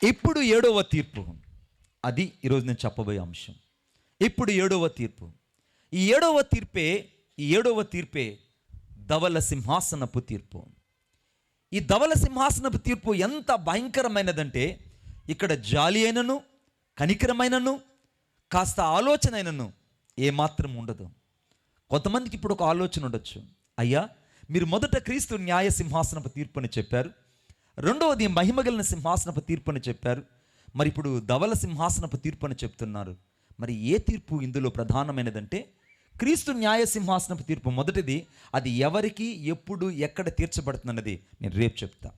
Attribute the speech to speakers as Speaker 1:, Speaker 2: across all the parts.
Speaker 1: ఇప్పుడు ఏడవ తీర్పు, అది ఈరోజు నేను చెప్పబోయే అంశం. ఇప్పుడు ఏడవ తీర్పు. ఈ ఏడవ తీర్పే ధవల సింహాసనపు తీర్పు. ఈ ధవల సింహాసనపు తీర్పు ఎంత భయంకరమైనదంటే, ఇక్కడ జాలి అయినను, కనికరమైనను, కాస్త ఆలోచన అయినను ఏమాత్రం ఉండదు. కొంతమందికి ఇప్పుడు ఒక ఆలోచన ఉండొచ్చు, అయ్యా మీరు మొదట క్రీస్తు న్యాయ సింహాసనపు తీర్పు అని చెప్పారు, రెండవది మహిమగలిగిన సింహాసనపు తీర్పు అని చెప్పారు, మరి ఇప్పుడు ధవల సింహాసనపు తీర్పు అని చెప్తున్నారు. మరి ఏ తీర్పు ఇందులో ప్రధానమైనదంటే, క్రీస్తు న్యాయ సింహాసనపు తీర్పు మొదటిది. అది ఎవరికి, ఎప్పుడు, ఎక్కడ తీర్చబడుతున్నది నేను రేపు చెప్తా.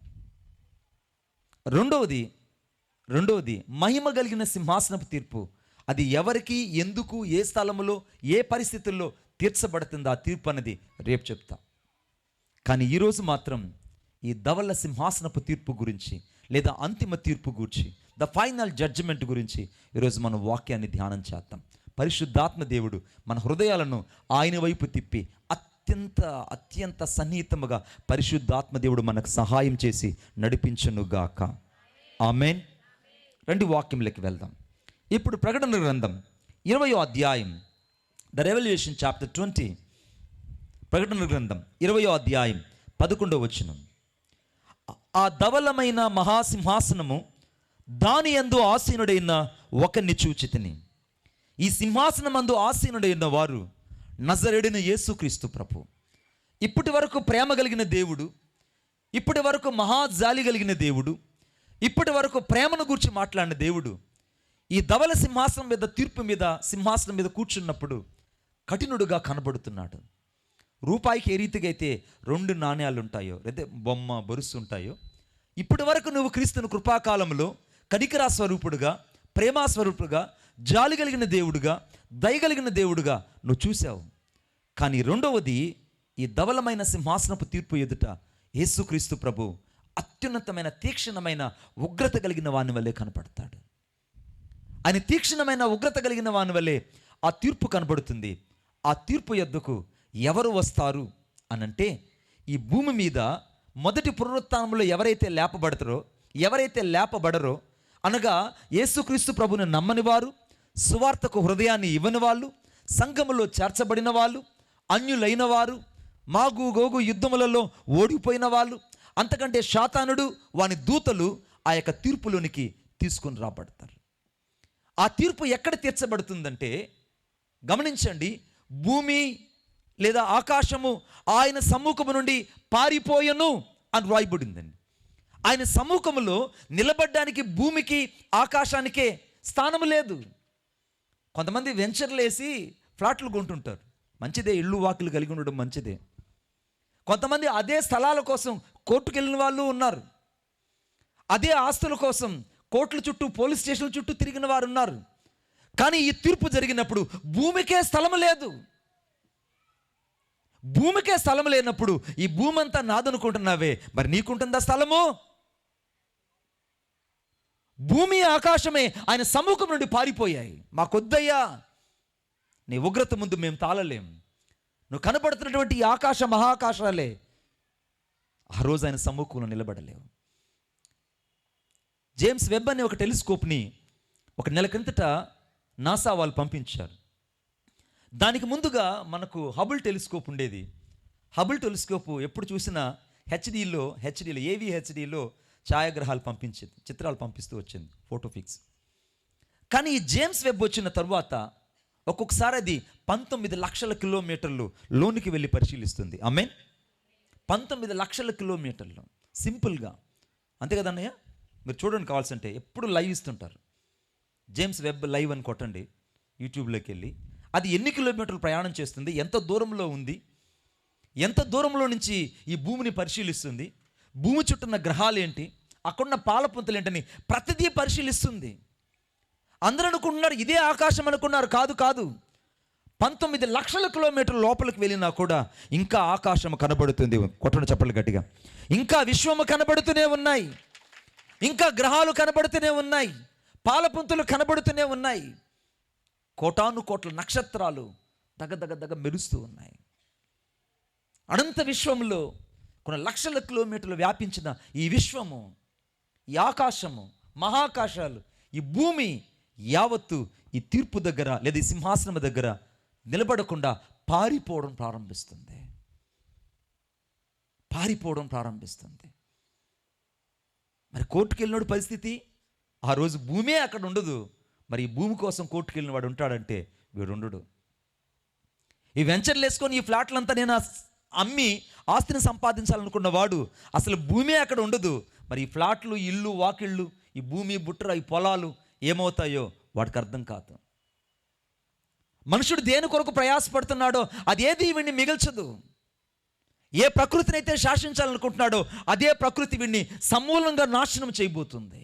Speaker 1: రెండవది మహిమ కలిగిన సింహాసనపు తీర్పు. అది ఎవరికి, ఎందుకు, ఏ స్థలంలో, ఏ పరిస్థితుల్లో తీర్చబడుతుంది ఆ తీర్పు అనేది రేపు చెప్తా. కానీ ఈరోజు మాత్రం ఈ ధవల సింహాసనపు తీర్పు గురించి, లేదా అంతిమ తీర్పు గురించి, ద ఫైనల్ జడ్జిమెంట్ గురించి ఈరోజు మనం వాక్యాన్ని ధ్యానం చేద్దాం. పరిశుద్ధాత్మ దేవుడు మన హృదయాలను ఆయన వైపు తిప్పి అత్యంత సన్నిహితముగా పరిశుద్ధాత్మ దేవుడు మనకు సహాయం చేసి నడిపించునుగాక. ఆమేన్. రెండు వాక్యంలోకి వెళ్దాం. ఇప్పుడు ప్రకటన గ్రంథం 20వ అధ్యాయం, ద రెవల్యూషన్ చాప్టర్ 20. ప్రకటన గ్రంథం 20వ అధ్యాయం 11వ వచనం. ఆ ధవలమైన మహాసింహాసనము, దాని యందు ఆసీనుడైన ఒకరిని చూచితిని. ఈ సింహాసనమందు ఆసీనుడైన వారు నజరేయుడైన యేసుక్రీస్తు ప్రభు. ఇప్పటి వరకు ప్రేమ కలిగిన దేవుడు, ఇప్పటి వరకు మహాజాలి కలిగిన దేవుడు, ఇప్పటి వరకు ప్రేమను గురించి మాట్లాడిన దేవుడు ఈ ధవల సింహాసనం మీద, తీర్పు మీద, సింహాసనం మీద కూర్చున్నప్పుడు కఠినుడుగా కనబడుతున్నాడు. రూపాయికి ఏ రీతిగా అయితే 2 నాణ్యాలు ఉంటాయో, లేదా బొమ్మ బొరుసు ఉంటాయో, ఇప్పటి వరకు నువ్వు క్రీస్తుని కృపాకాలంలో కనికరా స్వరూపుడుగా, ప్రేమా స్వరూపుడుగా, జాలి కలిగిన దేవుడుగా, దయగలిగిన దేవుడుగా నువ్వు చూసావు. కానీ రెండవది, ఈ ధవలమైన సింహాసనపు తీర్పు ఎదుట యేసుక్రీస్తు ప్రభు అత్యున్నతమైన, తీక్షణమైన ఉగ్రత కలిగిన వాని వల్లే కనపడతాడు. ఆయన తీక్షణమైన ఉగ్రత కలిగిన వాని వల్లే ఆ తీర్పు కనబడుతుంది. ఆ తీర్పు యొద్దకు ఎవరు వస్తారు అనంటే, ఈ భూమి మీద మొదటి పునరుత్థానంలో ఎవరైతే లేపబడరో, అనగా యేసుక్రీస్తు ప్రభుని నమ్మని వారు, సువార్తకు హృదయాన్ని ఇవ్వని వాళ్ళు, సంఘములో చేర్చబడిన వాళ్ళు, అన్యులైన వారు, మాగు గోగు యుద్ధములలో ఓడిపోయిన వాళ్ళు, అంతకంటే శాతానుడు వాని దూతలు ఆ యొక్క తీర్పులోనికి తీసుకుని రాబడతారు. ఆ తీర్పు ఎక్కడ తీర్చబడుతుందంటే, గమనించండి, భూమి లేదా ఆకాశము ఆయన సమ్ముఖము నుండి పారిపోయను అని రాయబడిందండి. ఆయన సమ్ముఖములో నిలబడ్డానికి భూమికి, ఆకాశానికే స్థానము లేదు. కొంతమంది వెంచర్లు వేసి ఫ్లాట్లు కొంటుంటారు, మంచిదే, ఇళ్ళు వాకిలు కలిగి ఉండడం మంచిదే. కొంతమంది అదే స్థలాల కోసం కోర్టుకు వెళ్ళిన వాళ్ళు ఉన్నారు. అదే ఆస్తుల కోసం కోర్టుల చుట్టూ, పోలీస్ స్టేషన్ల చుట్టూ తిరిగిన వారు ఉన్నారు. కానీ ఈ తీర్పు జరిగినప్పుడు భూమికే స్థలం లేదు. భూమికే స్థలం లేనప్పుడు ఈ భూమి అంతా నాదనుకుంటున్నావే, మరి నీకుంటుందా స్థలము? భూమి, ఆకాశమే ఆయన సమ్ముఖం నుండి పారిపోయాయి. మాకొద్దయ్యా, నీ ఉగ్రత ముందు మేము తాళలేం. నువ్వు కనబడుతున్నటువంటి ఈ ఆకాశ మహాకాశాలే ఆ రోజు ఆయన సమ్ముఖంలో నిలబడలేవు. జేమ్స్ వెబ్ అనే ఒక టెలిస్కోప్ని ఒక నెల క్రిందట నాసా వాళ్ళు పంపించారు. దానికి ముందుగా మనకు హబుల్ టెలిస్కోప్ ఉండేది. హబుల్ టెలిస్కోప్ ఎప్పుడు చూసినా హెచ్డీలో ఏవి హెచ్డీలో ఛాయాగ్రహాలు పంపించేది, చిత్రాలు పంపిస్తూ వచ్చింది, ఫోటో ఫిక్స్. కానీ ఈ జేమ్స్ వెబ్ వచ్చిన తర్వాత ఒక్కొక్కసారి అది 19 లక్షల కిలోమీటర్లు లోనికి వెళ్ళి పరిశీలిస్తుంది. ఆమేన్. 19 లక్షల కిలోమీటర్లు సింపుల్గా, అంతే కదన్నయ్య? మీరు చూడండి, కావాల్సింటే ఎప్పుడు లైవ్ ఇస్తుంటారు. జేమ్స్ వెబ్ లైవ్ అని కొట్టండి యూట్యూబ్లోకి వెళ్ళి. అది ఎన్ని కిలోమీటర్లు ప్రయాణం చేస్తుంది, ఎంత దూరంలో ఉంది, ఎంత దూరంలో నుంచి ఈ భూమిని పరిశీలిస్తుంది, భూమి చుట్టూన్న గ్రహాలు ఏంటి, అక్కడున్న పాలపుంతలు ఏంటని ప్రతిదీ పరిశీలిస్తుంది. అందరూ అనుకుంటున్నారు ఇదే ఆకాశం అనుకున్నారు. కాదు. 19 లక్షల కిలోమీటర్ల లోపలికి వెళ్ళినా కూడా ఇంకా ఆకాశం కనబడుతుంది. కొట్టండి చప్పట్లు గట్టిగా. ఇంకా విశ్వము కనబడుతూనే ఉన్నాయి, ఇంకా గ్రహాలు కనబడుతూనే ఉన్నాయి, పాలపుంతలు కనబడుతూనే ఉన్నాయి, కోటాను కోట్ల నక్షత్రాలు దగ్గ మెరుస్తూ ఉన్నాయి. అనంత విశ్వంలో కొన్ని లక్షల కిలోమీటర్లు వ్యాపించిన ఈ విశ్వము, ఈ ఆకాశము మహాకాశాలు, ఈ భూమి యావత్తు ఈ తీర్పు దగ్గర లేదా ఈ సింహాసనం దగ్గర నిలబడకుండా పారిపోవడం ప్రారంభిస్తుంది. మరి కోర్టుకు వెళ్ళినోడు పరిస్థితి, ఆ రోజు భూమే అక్కడ ఉండదు. మరి ఈ భూమి కోసం కోర్టుకు వెళ్ళిన వాడు ఉంటాడంటే వీడు ఉండడు. ఈ వెంచర్లు వేసుకొని ఈ ఫ్లాట్లంతా నేను అమ్మి ఆస్తిని సంపాదించాలనుకున్న వాడు అసలు భూమే అక్కడ ఉండదు. మరి ఈ ఫ్లాట్లు, ఇల్లు, వాకిళ్ళు, ఈ భూమి బుట్ర, ఈ పొలాలు ఏమవుతాయో వాడికి అర్థం కాదు. మనుషుడు దేని కొరకు ప్రయాసపడుతున్నాడో అదేది వీడిని మిగల్చదు. ఏ ప్రకృతిని అయితే శాసించాలనుకుంటున్నాడో అదే ప్రకృతి వీడిని సమూలంగా నాశనం చేయబోతుంది.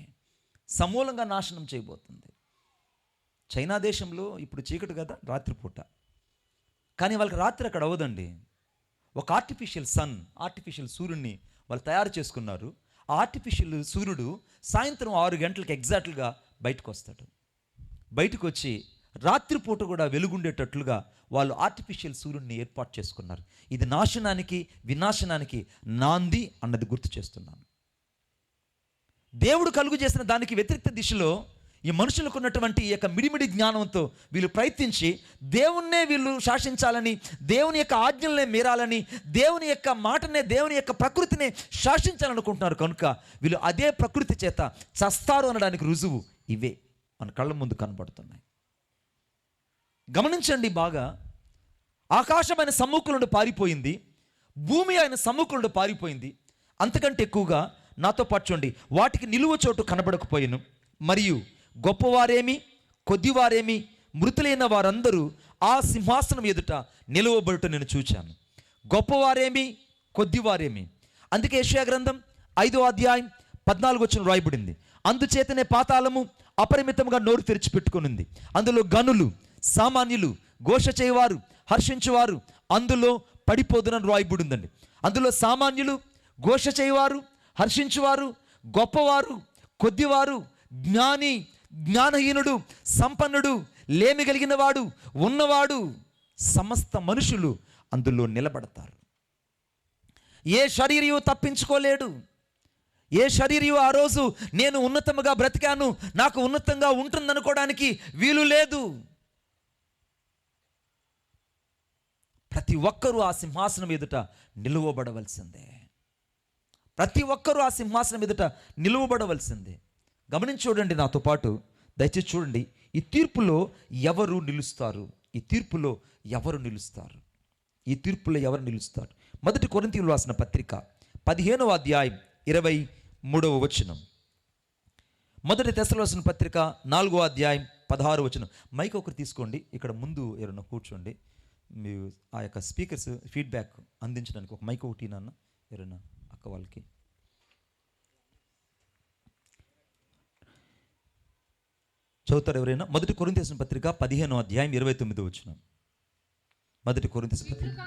Speaker 1: చైనా దేశంలో ఇప్పుడు చీకటి కదా, రాత్రిపూట. కానీ వాళ్ళకి రాత్రి అక్కడ అవ్వదండి. ఒక ఆర్టిఫిషియల్ సూర్యుడిని వాళ్ళు తయారు చేసుకున్నారు. ఆ ఆర్టిఫిషియల్ సూర్యుడు సాయంత్రం 6 గంటలకు ఎగ్జాక్ట్గా బయటకు వచ్చి రాత్రిపూట కూడా వెలుగుండేటట్లుగా వాళ్ళు ఆర్టిఫిషియల్ సూర్యుడిని ఏర్పాటు చేసుకున్నారు. ఇది నాశనానికి, వినాశనానికి నాంది అన్నది గుర్తు చేస్తున్నాను. దేవుడు కలుగు చేసిన దానికి వ్యతిరేక దిశలో ఈ మనుషులకు ఉన్నటువంటి ఈ యొక్క మిడిమిడి జ్ఞానంతో వీళ్ళు ప్రయత్నించి దేవుణ్ణే వీళ్ళు శాసించాలని, దేవుని యొక్క ఆజ్ఞలనే మీరాలని, దేవుని యొక్క మాటనే, దేవుని యొక్క ప్రకృతినే శాసించాలనుకుంటున్నారు. కనుక వీళ్ళు అదే ప్రకృతి చేత చస్తారు అనడానికి రుజువు ఇవే మన కళ్ళ ముందు కనబడుతున్నాయి. గమనించండి బాగా. ఆకాశం ఆయన సమ్ముఖులను పారిపోయింది, భూమి ఆయన సమ్ముఖులను పారిపోయింది. అంతకంటే ఎక్కువగా నాతో పాటు చూడండి, వాటికి నిలువ చోటు కనబడకపోయాను. మరియు గొప్పవారేమి కొద్దివారేమి మృతులైన వారందరూ ఆ సింహాసనం ఎదుట నిలువబడుట నేను చూచాను. గొప్పవారేమి కొద్దివారేమి. అందుకే యెషయా గ్రంథం 5వ అధ్యాయం 14వ వచనం రాయబడింది, అందుచేతనే పాతాళము అపరిమితంగా నోరు తెరిచిపెట్టుకునింది, అందులో గనులు, సామాన్యులు, ఘోష చేయవారు, హర్షించువారు అందులో పడిపోదునని రాయబడిందండి. అందులో సామాన్యులు, ఘోష చేయవారు, హర్షించువారు, గొప్పవారు, కొద్దివారు, జ్ఞాని, జ్ఞానహీనుడు, సంపన్నుడు, లేమి కలిగిన వాడు, ఉన్నవాడు, సమస్త మనుషులు అందులో నిలబడతారు. ఏ శరీరయు తప్పించుకోలేడు. ఏ శరీరయు ఆ రోజు నేను ఉన్నతముగా బ్రతికాను, నాకు ఉన్నతంగా ఉంటుందనుకోవడానికి వీలు లేదు. ప్రతి ఒక్కరూ ఆ సింహాసనం ఎదుట నిలువబడవలసిందే. గమనించి చూడండి నాతో పాటు, దయచేసి చూడండి. ఈ తీర్పులో ఎవరు నిలుస్తారు? 1 కొరింథీయులకు రాసిన పత్రిక 15వ అధ్యాయం 23వ వచనం. 1 తెస్సలోనికీయులకు పత్రిక 4వ అధ్యాయం 16వ వచనం. మైక్ ఒకరు తీసుకోండి, ఇక్కడ ముందు ఎవరైనా కూర్చోండి. మీరు ఆ యొక్క స్పీకర్స్ ఫీడ్బ్యాక్ అందించడానికి ఒక మైక్ ఒకటి నాన్న, ఎవరైనా అక్క వాళ్ళకి. చదువుతారు ఎవరైనా? 1 కొరింథీయులకు పత్రిక 15వ అధ్యాయం 29వ వచనం. 1 కొరింథీయులకు పత్రిక.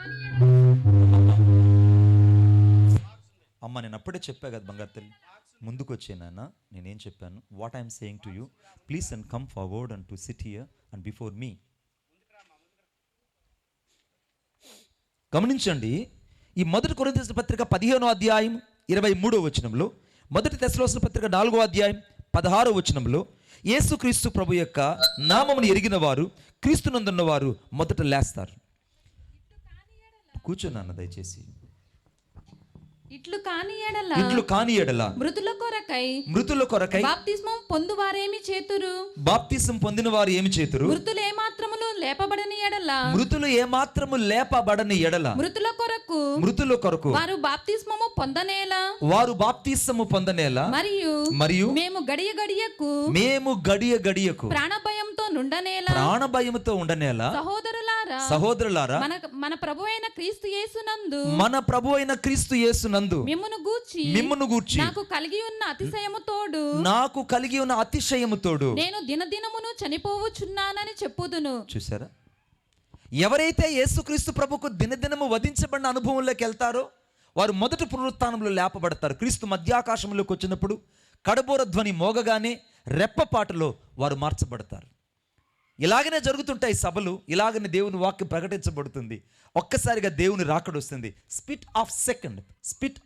Speaker 1: అమ్మ నేను అప్పుడే చెప్పా కదా బంగారు తల్లి, ముందుకు వచ్చేనా నేనేం చెప్పాను? What I'm saying to you, please and come forward and to SIT here and before me. గమనించండి, ఈ 1 కొరింథీయులకు పత్రిక 15వ అధ్యాయం 23వ వచనంలో, 1 తెస్సలోనికీయులకు పత్రిక 4వ అధ్యాయం 16వ వచనంలో యేసుక్రీస్తు ప్రభు యొక్క నామమును ఎరిగిన వారు, క్రీస్తునందున్న వారు మొదట లేస్తారు. కూర్చోనన్న దయచేసి.
Speaker 2: ఇట్లు కాని ఎడల మృతుల కొరకై బాప్తిస్మం పొందిన వారు ఏమి చేతురు? మృతులు ఏమాత్రము లేపబడని ఎడల మృతుల కొరకు వారు బాప్తిస్మము పొందనేలా మరియు మేము గడియ గడియకు ప్రాణభయంతో ఉండనేలా సహోదరులారా మన ప్రభువైన క్రీస్తు యేసునందు మిమ్మును గూర్చి నాకు కలిగి ఉన్న అతిశయముతోడు నేను దినదినమును చనిపోవచ్చున్నానని చెప్పుదును. చూసారా? ఎవరైతే యేసుక్రీస్తు ప్రభుకు దినదినము వధించబడిన అనుభవంలోకి వెళ్తారో వారు మొదటి పునరుత్థానంలో లేపబడతారు. క్రీస్తు మధ్యాకాశంలోకి వచ్చినప్పుడు కడబోర ధ్వని మోగగానే రెప్పపాటులో వారు మార్చబడతారు. ఇలాగనే జరుగుతుంటాయి సభలు, ఇలాగనే దేవుని వాక్యం ప్రకటించబడుతుంది. ఒక్కసారిగా దేవుని రాకడ వస్తుంది. స్పిట్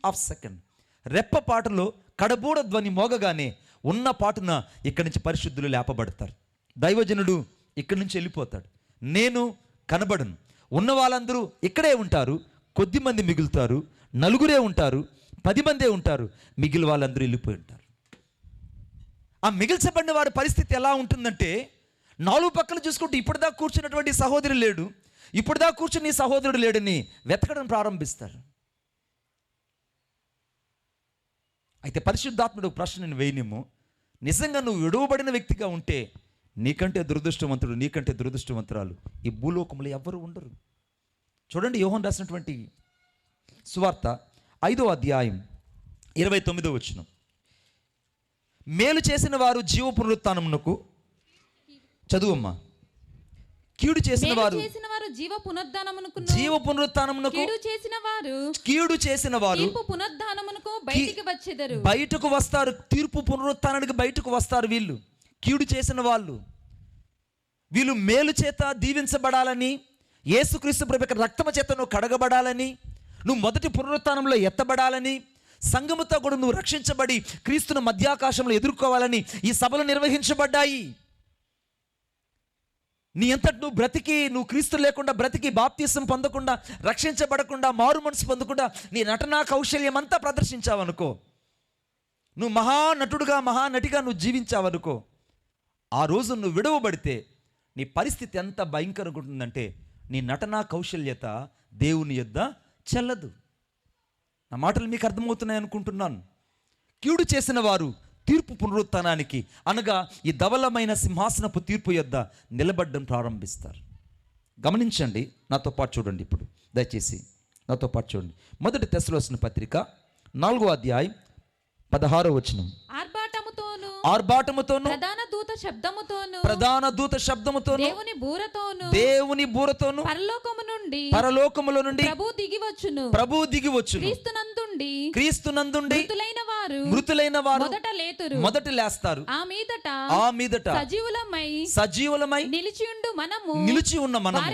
Speaker 2: ఆఫ్ సెకండ్ రెప్పపాటులో కడబోర ధ్వని మోగగానే
Speaker 1: ఉన్న పాటున ఇక్కడి నుంచి పరిశుద్ధులు లేపబడతారు. దైవజనుడు ఇక్కడి నుంచి వెళ్ళిపోతాడు. నేను కనబడను. ఉన్న వాళ్ళందరూ ఇక్కడే ఉంటారు. కొద్ది మంది మిగులుతారు. నలుగురే ఉంటారు, 10 మందే ఉంటారు. మిగిలిన వాళ్ళందరూ వెళ్ళిపోయి ఉంటారు. ఆ మిగిల్చబడిన వారి పరిస్థితి ఎలా ఉంటుందంటే, 4 పక్కలు చూసుకుంటూ ఇప్పటిదాకా కూర్చున్నటువంటి సహోదరుడు లేడు, ఇప్పటిదాకా కూర్చుని సహోదరుడు లేడని వెతకడం ప్రారంభిస్తారు. అయితే పరిశుద్ధాత్ముడు ప్రశ్న నేను వేయనేమో, నిజంగా నువ్వు విడువబడిన వ్యక్తిగా ఉంటే నీకంటే దురదృష్టవంతుడు, నీకంటే దురదృష్టవంతురాలు ఈ భూలోకంలో ఎవ్వరూ ఉండరు. చూడండి, యోహాను రాసినటువంటి సువార్త 5వ అధ్యాయం 29వ వచనం. మేలు చేసిన వారు జీవ పునరుత్థానమునకు, చదువమ్మా, కీడు చేసిన వారు
Speaker 2: జీవ పునరుత్థానమునకు,
Speaker 1: కీడు చేసిన వారు
Speaker 2: తీర్పు పునరుత్థానమునకు బయటికి వచ్చెదరు.
Speaker 1: బయటకు వస్తారు. తీర్పు పునరుత్థానానికి బయటకు వస్తారు. వీళ్ళు కీడు చేసిన వాళ్ళు. వీళ్ళు మేలు చేత దీవించబడాలని, యేసుక్రీస్తు ప్రభు యొక్క రక్తము చేత నువ్వు కడగబడాలని, నువ్వు మొదటి పునరుత్థానంలో ఎత్తబడాలని, సంఘముతో కూడా నువ్వు రక్షించబడి క్రీస్తును మధ్యాకాశంలో ఎదుర్కోవాలని ఈ సభలు నిర్వహించబడ్డాయి. నీ అంతటి నువ్వు బ్రతికి, నువ్వు క్రీస్తు లేకుండా బ్రతికి, బాప్తిసం పొందకుండా, రక్షించబడకుండా, మారు మనసు పొందకుండా నీ నటనా కౌశల్యం అంతా ప్రదర్శించావనుకో, నువ్వు మహానటుడుగా, మహానటిగా నువ్వు జీవించావనుకో, ఆ రోజు నువ్వు విడవబడితే నీ పరిస్థితి ఎంత భయంకరంగా ఉంటుందంటే, నీ నటనా కౌశల్యత దేవుని యొద్ద చెల్లదు. నా మాటలు మీకు అర్థమవుతున్నాయి అనుకుంటున్నాను. కీడు చేసిన వారు తీర్పు పునరుత్థానానికి, అనగా ఈ ధవలమైన సింహాసనపు తీర్పు యొద్ద నిలబడడం ప్రారంభిస్తారు. గమనించండి, నాతో పాటు చూడండి. ఇప్పుడు దయచేసి నాతో పాటు చూడండి. మొదటి తెస్సలోనికీయుల పత్రిక 4వ అధ్యాయం 16వ వచనం. ఆర్భాటముతోను ప్రధాన దూత శబ్దముతోను దేవుని బూరతోను పరలోకములో నుండి ప్రభువు దిగివచ్చును. క్రీస్తునందుండి మృతులైన వారు మొదట లేస్తారు. ఆ మీదట సజీవులమై నిలిచి ఉన్న మనము,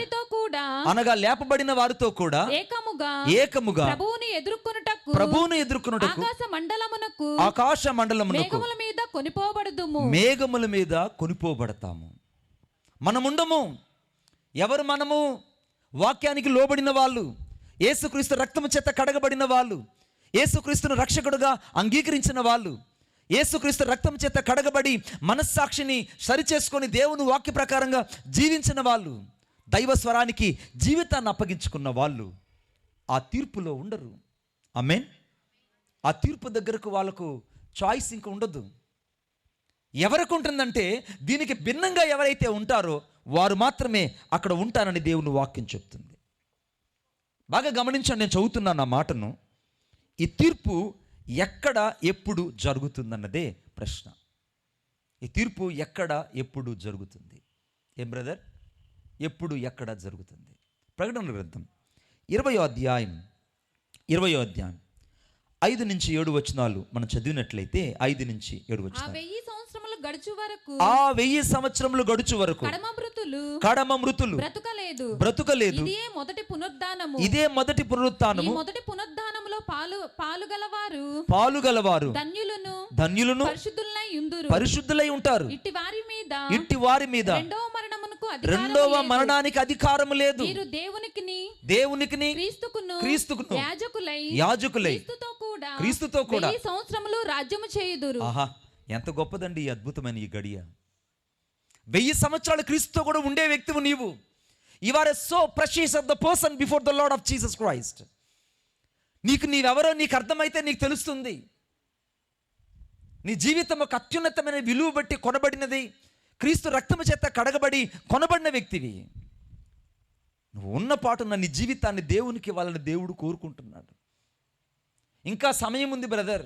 Speaker 1: అనగా లేపబడిన వారితో కూడా ఏకముగా ప్రభువును ఎదుర్కొనుటకు ఆకాశ మండలమునకు మేఘముల మీద కొనిపోబడతాము. మనముండము. ఎవరు మనము? వాక్యానికి లోబడిన వాళ్ళు, యేసుక్రీస్తు రక్తము చేత కడగబడిన వాళ్ళు, యేసుక్రీస్తును రక్షకుడుగా అంగీకరించిన వాళ్ళు, యేసుక్రీస్తు రక్తం చేత కడగబడి మనస్సాక్షిని సరిచేసుకొని దేవుని వాక్య ప్రకారంగా జీవించిన వాళ్ళు, దైవ స్వరానికి జీవితాన్ని అప్పగించుకున్న వాళ్ళు ఆ తీర్పులో ఉండరు. ఆమేన్. ఆ తీర్పు దగ్గరకు వాళ్ళకు చాయిస్ ఇంకా ఉండదు. ఎవరికి ఉంటుందంటే, దీనికి భిన్నంగా ఎవరైతే ఉంటారో వారు మాత్రమే అక్కడ ఉంటారని దేవుని వాక్యం చెప్తుంది. బాగా గమనించండి, నేను చదువుతున్నాను ఆ మాటను. ఈ తీర్పు ఎక్కడ ఎప్పుడు జరుగుతుందన్నదే ప్రశ్న. ఈ తీర్పు ఎక్కడ ఎప్పుడు జరుగుతుంది? ఏం బ్రదర్, ఎప్పుడు ఎక్కడ జరుగుతుంది? ప్రకటన గ్రంథం 20వ అధ్యాయం 5 నుంచి 7 వచనాలు మనం చదివినట్లయితే, 5 నుంచి 7 వచనాలు. ఆ 1000 సంవత్సరములు గడుచు వరకు కడమ మృతులు బ్రతుకలేదు. ఇదే మొదటి పునరుత్థానము. పాలుగలవారు ధన్యులను పరిశుద్ధులై ఉంటారు. ఇట్టి వారి మీద రెండవ మరణానికి అధికారము లేదు. దేవునికిని క్రీస్తుకును యాజకులై క్రీస్తుతో కూడా
Speaker 2: సంవత్సరములు రాజ్యము చేయుదురు.
Speaker 1: ఆహా, ఎంత గొప్పదండి ఈ అద్భుతమైన ఈ గడియ. 1000 సంవత్సరాలు క్రీస్తుతో కూడా ఉండే వ్యక్తివు నీవు. You are so precious of the person before the lord of Jesus Christ. నీవెవరో నీకు అర్థమైతే నీకు తెలుస్తుంది. నీ జీవితం ఒక అత్యున్నతమైన విలువ బట్టి కొనబడినది. క్రీస్తు రక్తము చేత కడగబడి కొనబడిన వ్యక్తివి. నువ్వు ఉన్న పాటున్న నీ జీవితాన్ని దేవునికి ఇవ్వాలని దేవుడు కోరుకుంటున్నాడు. ఇంకా సమయం ఉంది బ్రదర్,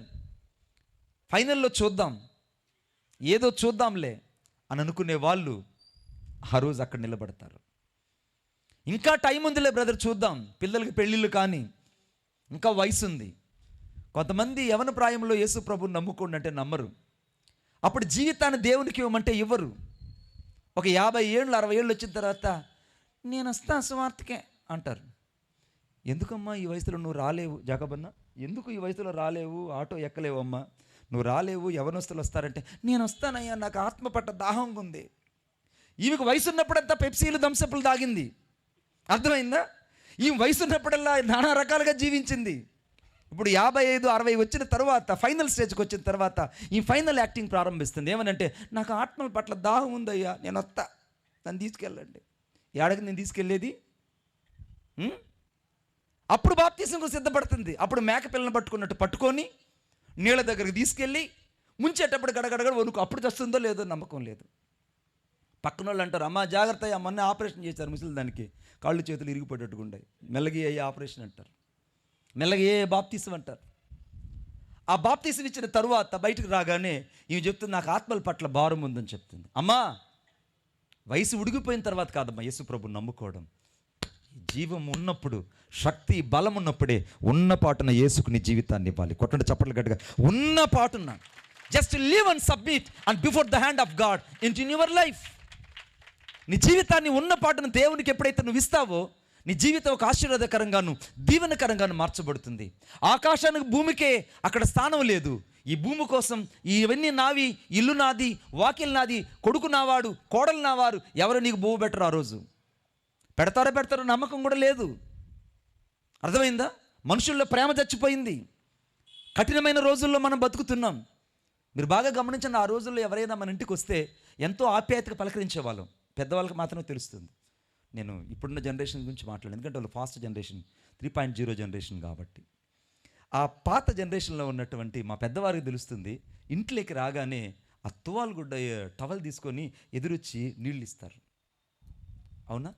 Speaker 1: ఫైనల్లో చూద్దాం, ఏదో చూద్దాంలే అని అనుకునే వాళ్ళు ఆ రోజు అక్కడ నిలబడతారు. ఇంకా టైం ఉందిలే బ్రదర్, చూద్దాం, పిల్లలకి పెళ్ళిళ్ళు కానీ, ఇంకా వయసు ఉంది. కొంతమంది యవన ప్రాయంలో యేసు ప్రభుని నమ్ముకోండి అంటే నమ్మరు. అప్పుడు జీవితాన్ని దేవునికి ఇవ్వమంటే ఇవ్వరు. ఒక 50 ఏళ్ళు 60 ఏళ్ళు వచ్చిన తర్వాత నేను వస్తా సువార్తకే అంటారు. ఎందుకమ్మా ఈ వయసులో నువ్వు రాలేవు? జాకబన్నా, ఎందుకు ఈ వయసులో రాలేవు? ఆటో ఎక్కలేవు అమ్మా, నువ్వు రాలేవు, యవనస్తులు వస్తారంటే నేను వస్తానయ్యా, నాకు ఆత్మ పట్ల దాహంగా ఉంది. ఈమెకు వయసు ఉన్నప్పుడంతా పెప్సీలు థమ్సప్లు తాగింది, అర్థమైందా? ఈ వయసు ఉన్నప్పుడల్లా నానా రకాలుగా జీవించింది. ఇప్పుడు 55, 60 వచ్చిన తర్వాత, ఫైనల్ స్టేజ్కి వచ్చిన తర్వాత ఈ ఫైనల్ యాక్టింగ్ ప్రారంభిస్తుంది. ఏమనంటే నాకు ఆత్మ పట్ల దాహం ఉందయ్యా, నేను వస్తా, నన్ను తీసుకెళ్ళండి. ఏడకి నేను తీసుకెళ్ళేది? అప్పుడు బాప్తీసంకు సిద్ధపడుతుంది. అప్పుడు మేకపిల్లని పట్టుకున్నట్టు పట్టుకొని నీళ్ళ దగ్గరికి తీసుకెళ్ళి ముంచేటప్పుడు గడగడగడ వణుకు. అప్పుడు చస్తుందో లేదో నమ్మకం లేదు. పక్కన వాళ్ళు అంటారు, అమ్మ జాగ్రత్త అయ్యా, మొన్న ఆపరేషన్ చేశారు ముసలి దానికి, కాళ్ళు చేతులు ఇరిగిపోయేటట్టుగా ఉన్నాయి, మెల్లగి అయ్యే ఆపరేషన్ అంటారు, మెల్లగా ఏ బాప్తీసం అంటారు. ఆ బాప్తీసం ఇచ్చిన తరువాత బయటకు రాగానే ఈమె చెప్తుంది, నాకు ఆత్మల పట్ల భారం ఉందని చెప్తుంది. అమ్మా, వయసు ఉడిగిపోయిన తర్వాత కాదమ్మా యేసు ప్రభు నమ్ముకోవడం. జీవం ఉన్నప్పుడు, శక్తి బలం ఉన్నప్పుడే ఉన్న పాటున యేసుకు నీ జీవితాన్ని ఇవ్వాలి. కొట్టండి చప్పట్లు గట్టిగా, ఉన్న పాటున. Just live and submit and before the hand of God in your life. నీ జీవితాన్ని ఉన్న పాటున దేవునికి ఎప్పుడైతే నువ్వు ఇస్తావో, నీ జీవితం ఒక ఆశీర్వాదకరంగాను దీవెనకరంగాను మార్చబడుతుంది. ఆకాశానికి భూమికే అక్కడ స్థానం లేదు. ఈ భూమి కోసం ఇవన్నీ నావి, ఇల్లు నాది, వాకిల్ నాది, కొడుకు నావాడు, కోడలు నావారు, ఎవరు నీకు భూమి పెట్టరు. ఆ రోజు పెడతారో నమ్మకం కూడా లేదు. అర్థమైందా? మనుషుల్లో ప్రేమ చచ్చిపోయింది. కఠినమైన రోజుల్లో మనం బతుకుతున్నాం. మీరు బాగా గమనించండి, ఆ రోజుల్లో ఎవరైనా మన ఇంటికి వస్తే ఎంతో ఆప్యాయతగా పలకరించేవాళ్ళం. పెద్దవాళ్ళకి మాత్రమే తెలుస్తుంది. నేను ఇప్పుడున్న జనరేషన్ గురించి మాట్లాడాను, ఎందుకంటే వాళ్ళు ఫాస్ట్ జనరేషన్, 3.0 జనరేషన్ కాబట్టి. ఆ పాత జనరేషన్లో ఉన్నటువంటి మా పెద్దవారికి తెలుస్తుంది, ఇంట్లోకి రాగానే ఆ తువాలు గుడ్డ టవల్ తీసుకొని ఎదురొచ్చి నీళ్ళు ఇస్తారు. అవునా?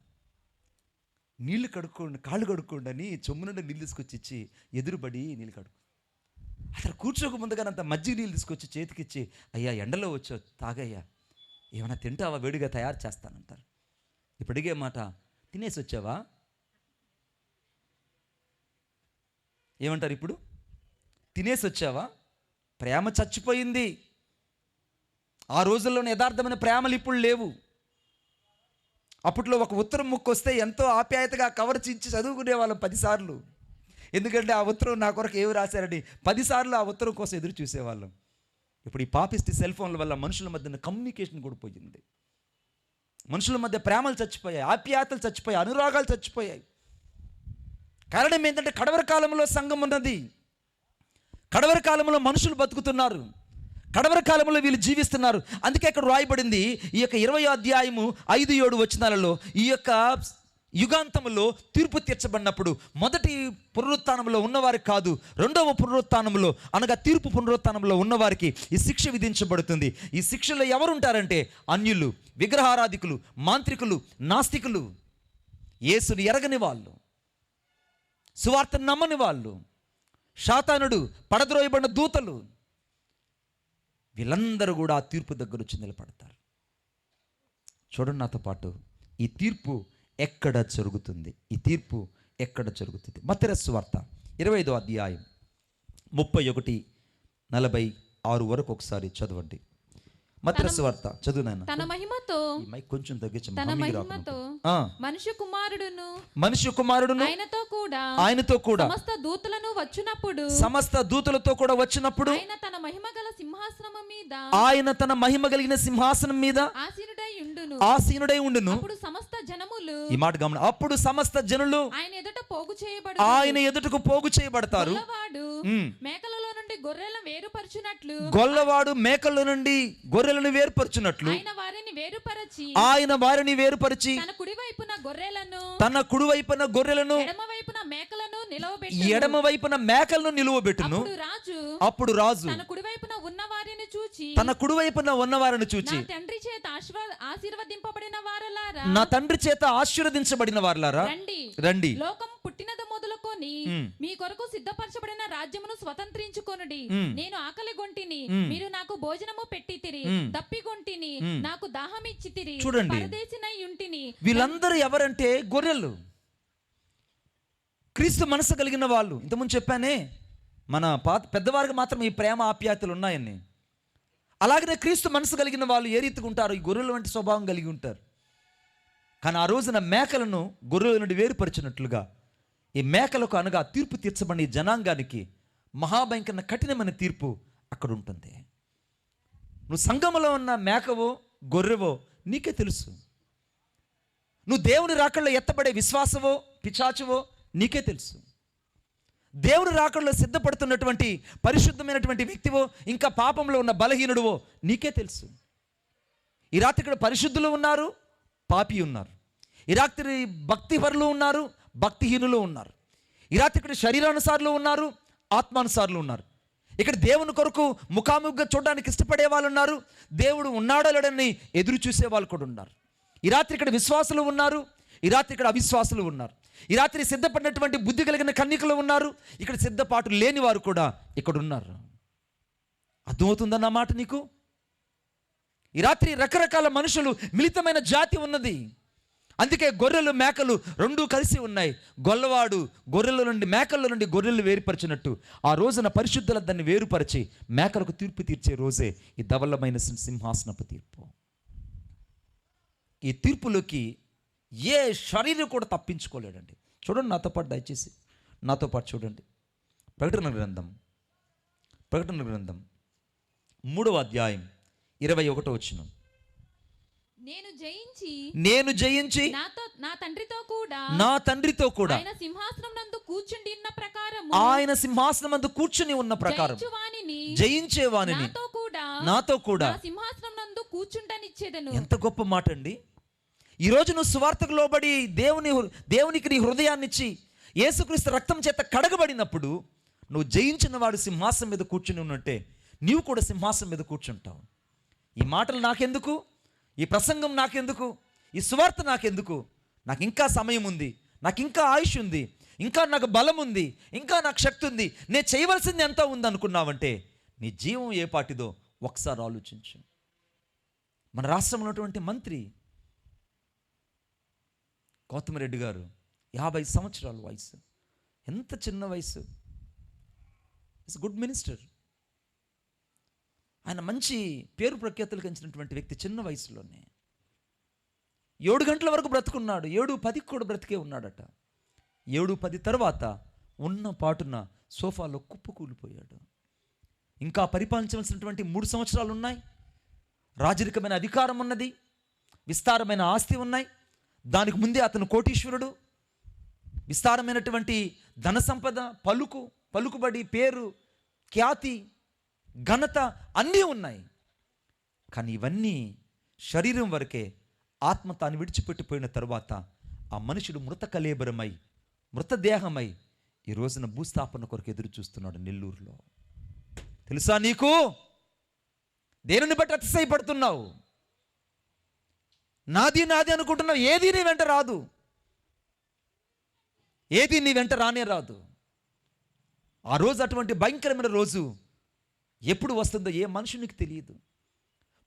Speaker 1: నీళ్లు కడుక్కోండి, కాళ్ళు కడుక్కోండి అని చొమ్ము నుండి నీళ్ళు తీసుకొచ్చి ఇచ్చి ఎదురుబడి నీళ్ళు కడుక్కో. అసలు కూర్చోక ముందుగానంత మజ్జిగ నీళ్ళు తీసుకొచ్చి చేతికిచ్చి, అయ్యా ఎండలో వచ్చో తాగయ్యా, ఏమైనా తింటావా, వేడిగా తయారు చేస్తానంటారు. ఇప్పుడు అడిగే మాట, తినేసి వచ్చావా ఏమంటారు? ఇప్పుడు తినేసి వచ్చావా? ప్రేమ చచ్చిపోయింది. ఆ రోజుల్లోనే యథార్థమైన ప్రేమలు ఇప్పుడు లేవు. అప్పట్లో ఒక ఉత్తరం ముక్కు వస్తే ఎంతో ఆప్యాయతగా కవర్ చించి చదువుకునే వాళ్ళం 10 సార్లు. ఎందుకంటే ఆ ఉత్తరం నా కొరకు ఏమి రాశారని 10 సార్లు ఆ ఉత్తరం కోసం ఎదురు చూసేవాళ్ళం. ఇప్పుడు ఈ పాపిస్టి సెల్ ఫోన్ల వల్ల మనుషుల మధ్యన కమ్యూనికేషన్ కూడా పోయింది. మనుషుల మధ్య ప్రేమలు చచ్చిపోయాయి, ఆప్యాయతలు చచ్చిపోయాయి, అనురాగాలు చచ్చిపోయాయి. కారణం ఏంటంటే కడవరి కాలంలో సంఘం ఉన్నది, కడవరి కాలంలో మనుషులు బతుకుతున్నారు, కడవరి కాలంలో వీళ్ళు జీవిస్తున్నారు. అందుకే ఇక్కడ రాయబడింది, ఈ యొక్క 20వ అధ్యాయము 5-7 వచనాలలో, ఈ యొక్క యుగాంతంలో తీర్పు తీర్చబడినప్పుడు మొదటి పునరుత్థానంలో ఉన్నవారికి కాదు, రెండవ పునరుత్థానంలో అనగా తీర్పు పునరుత్థానంలో ఉన్నవారికి ఈ శిక్ష విధించబడుతుంది. ఈ శిక్షలో ఎవరు ఉంటారంటే అన్యులు, విగ్రహారాధికులు, మాంత్రికులు, నాస్తికులు, యేసుని ఎరగని వాళ్ళు, సువార్తను నమ్మని వాళ్ళు, శాతానుడు, పడద్రోయబడిన దూతలు, వీళ్ళందరూ కూడా ఆ తీర్పు దగ్గర వచ్చి నిలబడతారు. చూడండి నాతో పాటు, ఈ తీర్పు ఎక్కడ జరుగుతుంది? ఈ తీర్పు ఎక్కడ జరుగుతుంది? మత్తయి సువార్త 25వ అధ్యాయం 31-46 వరకు ఒకసారి చదవండి. మత్తయి సువార్త చదువు నాయన.
Speaker 2: తన మహిమతో,
Speaker 1: ఈ మైక్ కొంచెం తగ్గించు.
Speaker 2: తన మహిమతో మనుష్య కుమారుడును ఆయనతో కూడా సమస్త దూతలను వచ్చినప్పుడు, సమస్త దూతలతో కూడా వచ్చినప్పుడు ఆయన తన మహిమ కలిగిన సింహాసనం మీద ఆసీనుడై ఉండును. అప్పుడు సమస్త జనములు, ఈ మాట గమనం, అప్పుడు సమస్త జనులు ఆయన ఎదుటకు పోగు చేయబడతారు. మేకలలో నుండి గొర్రెలను వేరుపరచునట్లు, గొల్లవాడు మేకల నుండి గొర్రెలను వేరుపరచునట్లు ఆయన వారిని వేరుపరిచి తన కుడివైపున గొర్రెలను ఎడమ వైపున మేకలను నిలువబెట్టును. అప్పుడు రాజు తన కుడివైపున ఉన్న వారిని చూచి, నా తండ్రి చేత ఆశీర్వదించబడిన వారలారా, రండి, లోకం పుట్టినది మొదలుకొని మీ కొరకు సిద్ధపరచబడిన రాజ్యమును స్వతంత్రించుకొనుడి. నేను ఆకలి గొంటిని, మీరు నాకు భోజనము పెట్టితిరి, దప్పిగొంటిని, నాకు దాహం ఇచ్చితిరి, పరదేశినై ఉంటిని. వీళ్ళందరూ ఎవరంటే గొర్రెలు, క్రీస్తు మనసు కలిగిన వాళ్ళు. ఇంతకుముందు చెప్పానే, మన పెద్దవారికి మాత్రం ఈ ప్రేమ ఆప్యాయతలు ఉన్నాయని. అలాగనే క్రీస్తు మనసు కలిగిన వాళ్ళు ఏ రీతిగా ఉంటారు? ఈ గొర్రెల వంటి స్వభావం కలిగి ఉంటారు. కానీ ఆ రోజున మేకలను గొర్రెల నుండి వేరుపరిచినట్లుగా ఈ మేకలకు అనగా తీర్పు తీర్చబడిన ఈ జనాంగానికి మహాభయంకర కఠినమైన తీర్పు
Speaker 1: అక్కడ ఉంటుంది. నువ్వు సంఘములో ఉన్న మేకవో గొర్రెవో నీకే తెలుసు. నువ్వు దేవుని రాకడలో ఎత్తబడే విశ్వాసవో పిచాచువో నీకే తెలుసు. దేవుని రాకడలో సిద్ధపడుతున్నటువంటి పరిశుద్ధమైనటువంటి వ్యక్తివో ఇంకా పాపంలో ఉన్న బలహీనుడువో నీకే తెలుసు. ఈ రాత్రి ఇక్కడ పరిశుద్ధులు ఉన్నారు, పాపి ఉన్నారు. ఈ రాత్రి భక్తిపరులు ఉన్నారు, భక్తిహీనులు ఉన్నారు. ఈ రాత్రి ఇక్కడ శరీరానుసారులు ఉన్నారు, ఆత్మానుసారులు ఉన్నారు. ఇక్కడ దేవుని కొరకు ముఖాముఖిగా చూడడానికి ఇష్టపడే వాళ్ళు ఉన్నారు, దేవుడు ఉన్నాడో లేడని ఎదురు చూసే వాళ్ళు కూడా ఉన్నారు. ఈ రాత్రి ఇక్కడ విశ్వాసులు ఉన్నారు, ఈ రాత్రి ఇక్కడ అవిశ్వాసులు ఉన్నారు. ఈ రాత్రి సిద్ధపడినటువంటి బుద్ధి కలిగిన కన్యకలు ఉన్నారు, ఇక్కడ సిద్ధపాటు లేని వారు కూడా ఇక్కడ ఉన్నారు. అర్థమవుతుందన్న మాట నీకు? ఈ రాత్రి రకరకాల మనుషులు మిళితమైన జాతి ఉన్నది. అందుకే గొర్రెలు మేకలు రెండూ కలిసి ఉన్నాయి. గొల్లవాడు గొర్రెల నుండి మేకల నుండి గొర్రెలు వేరుపరిచినట్టు ఆ రోజున పరిశుద్ధుల దాన్ని వేరుపరిచి మేకలకు తీర్పు తీర్చే రోజే ఈ ధవలమైన సింహాసనపు తీర్పు. ఈ తీర్పులోకి ఏ శరీరం కూడా తప్పించుకోలేడండి. చూడండి నాతో పాటు, దయచేసి నాతో పాటు చూడండి. ప్రకటన గ్రంథం 3వ అధ్యాయం 21వ వచనం. నేను జయించి
Speaker 2: నా తండ్రితో కూడా
Speaker 1: ఆయన సింహాసనం నందు కూర్చుని ఉన్న ప్రకారం జయించేవానిని నాతో కూడా
Speaker 2: సింహాసనం నందు కూర్చుంటనిచ్చేదను.
Speaker 1: ఎంత గొప్ప మాట అండి! ఈరోజు నువ్వు సువార్తకు లోబడి దేవునికి నీ హృదయాన్ని ఇచ్చి యేసుక్రీస్తు రక్తం చేత కడగబడినప్పుడు నువ్వు జయించిన వాడు సింహాసనం మీద కూర్చుని ఉన్నట్టే నీవు కూడా సింహాసనం మీద కూర్చుంటావు. ఈ మాటలు నాకెందుకు? ఈ ప్రసంగం నాకెందుకు? ఈ సువార్త నాకెందుకు? నాకు ఇంకా సమయం ఉంది, నాకు ఇంకా ఆయుష్ ఉంది, ఇంకా నాకు బలం ఉంది, ఇంకా నాకు శక్తి ఉంది, నేను చేయవలసింది ఎంత ఉంది అనుకున్నావంటే నీ జీవం ఏ పాటిదో ఒకసారి ఆలోచించు. మన రాష్ట్రంలో ఉన్నటువంటి మంత్రి గౌతమిరెడ్డి గారు 50 సంవత్సరాల వయసు. ఎంత చిన్న వయసు! It's good minister. ఆయన మంచి పేరు ప్రఖ్యాతులు కంచినటువంటి వ్యక్తి చిన్న వయసులోనే 7 గంటల వరకు బ్రతుకున్నాడు. 7:10 కూడా బ్రతికే ఉన్నాడట. 7:10 తర్వాత ఉన్న పాటున సోఫాలో కుప్పకూలిపోయాడు. ఇంకా పరిపాలించవలసినటువంటి 3 సంవత్సరాలు ఉన్నాయి. రాజరికమైన అధికారం ఉన్నది, విస్తారమైన ఆస్తి ఉన్నాయి. దానికి ముందే అతను కోటీశ్వరుడు, విస్తారమైనటువంటి ధన సంపద, పలుకుబడి, పేరు, ఖ్యాతి, ఘనత అన్నీ ఉన్నాయి. కానీ ఇవన్నీ శరీరం వరకే. ఆత్మ తాను విడిచిపెట్టిపోయిన తరువాత ఆ మనుషుడు మృత కళేబరమై, మృతదేహమై ఈ రోజున భూస్థాపన కొరకు ఎదురు చూస్తున్నాడు నెల్లూరులో. తెలుసా నీకు? దేనిని బట్టి అతిశయపడుతున్నావు? నాది అనుకుంటున్నావు. ఏది నీ వెంట రాదు, ఏది నీ వెంట రానే రాదు. ఆ రోజు అటువంటి భయంకరమైన రోజు ఎప్పుడు వస్తుందో ఏ మనుషునికి తెలియదు.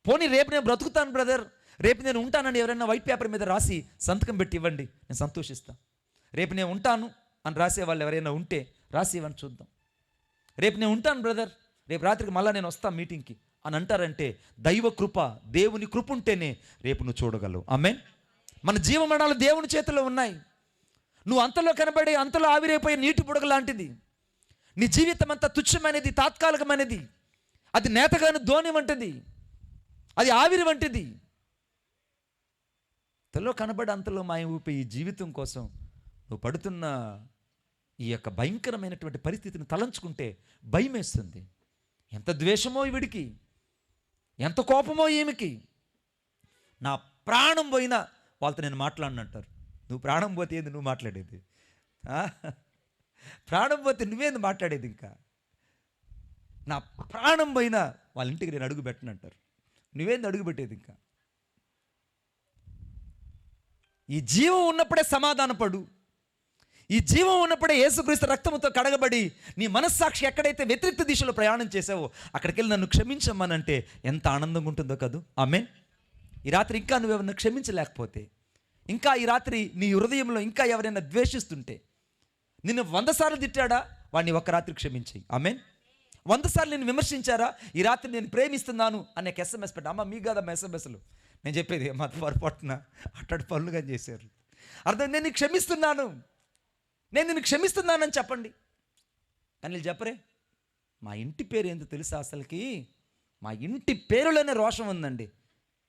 Speaker 1: పోనీ రేపు నేను బ్రతుకుతాను బ్రదర్, రేపు నేను ఉంటానని ఎవరైనా వైట్ పేపర్ మీద రాసి సంతకం పెట్టి ఇవ్వండి, నేను సంతోషిస్తాను. రేపు నేను ఉంటాను అని రాసే వాళ్ళు ఎవరైనా ఉంటే రాసి ఇవ్వండి చూద్దాం. రేపు నేను ఉంటాను బ్రదర్, రేపు రాత్రికి మళ్ళీ నేను వస్తాను మీటింగ్కి అని అంటారంటే దైవ కృప, దేవుని కృప ఉంటేనే రేపు నువ్వు చూడగలవు. ఆమేన్. మన జీవమరణాలు దేవుని చేతిలో ఉన్నాయి. నువ్వు అంతలో కనబడే, అంతలో ఆవిరైపోయే నీటి బుడగ లాంటిది. నీ జీవితం అంతా తుచ్చమైనది, తాత్కాలికమైనది. అది నేతగాని ధోని వంటిది, అది ఆవిరి వంటిది. అంతలో కనబడి అంతలో మాయమైపోయి ఈ జీవితం కోసం నువ్వు పడుతున్న ఈ యొక్క భయంకరమైనటువంటి పరిస్థితిని తలంచుకుంటే భయం వేస్తుంది. ఎంత ద్వేషమో వీడికి, ఎంత కోపమో ఈమెకి. నా ప్రాణం పోయినా వాళ్ళతో నేను మాట్లాడినంటారు. నువ్వు ప్రాణం పోతే ఏంది నువ్వు మాట్లాడేది? ప్రాణం పోతే నువ్వేంది మాట్లాడేది? ఇంకా నా ప్రాణం పోయినా వాళ్ళ ఇంటికి నేను అడుగు పెట్టనంటారు. నువ్వేంది అడుగు పెట్టేది? ఇంకా ఈ జీవం ఉన్నప్పుడే సమాధానపడు. ఈ జీవం ఉన్నప్పుడే యేసుక్రీస్తు రక్తముతో కడగబడి నీ మనస్సాక్షి ఎక్కడైతే వ్యతిరేక దిశలో ప్రయాణం చేసావో అక్కడికి వెళ్ళి నన్ను క్షమించమనంటే ఎంత ఆనందంగా ఉంటుందో కదూ. ఆమేన్. ఈ రాత్రి ఇంకా నువ్వెవరిని క్షమించలేకపోతే, ఇంకా ఈ రాత్రి నీ హృదయంలో ఇంకా ఎవరైనా ద్వేషిస్తుంటే, నిన్ను 100 సార్లు తిట్టాడా, వాడిని ఒక్క రాత్రి క్షమించేయి. ఆమేన్. 100 సార్లు నేను విమర్శించారా, ఈ రాత్రి నేను ప్రేమిస్తున్నాను అనే SMS పెట్టా. అమ్మ మీ కాదమ్మా ఎస్ఎంఎస్లు నేను చెప్పేది, మా పొరపాటున అట్టడి పనులుగా చేశారు. అర్థం, నేను నీకు క్షమిస్తున్నాను, నేను నిన్ను క్షమిస్తున్నానని చెప్పండి. కానీ వీళ్ళు చెప్పరే, మా ఇంటి పేరు ఏంటో తెలుసా అసలుకి? మా ఇంటి పేరులోనే రోషం ఉందండి.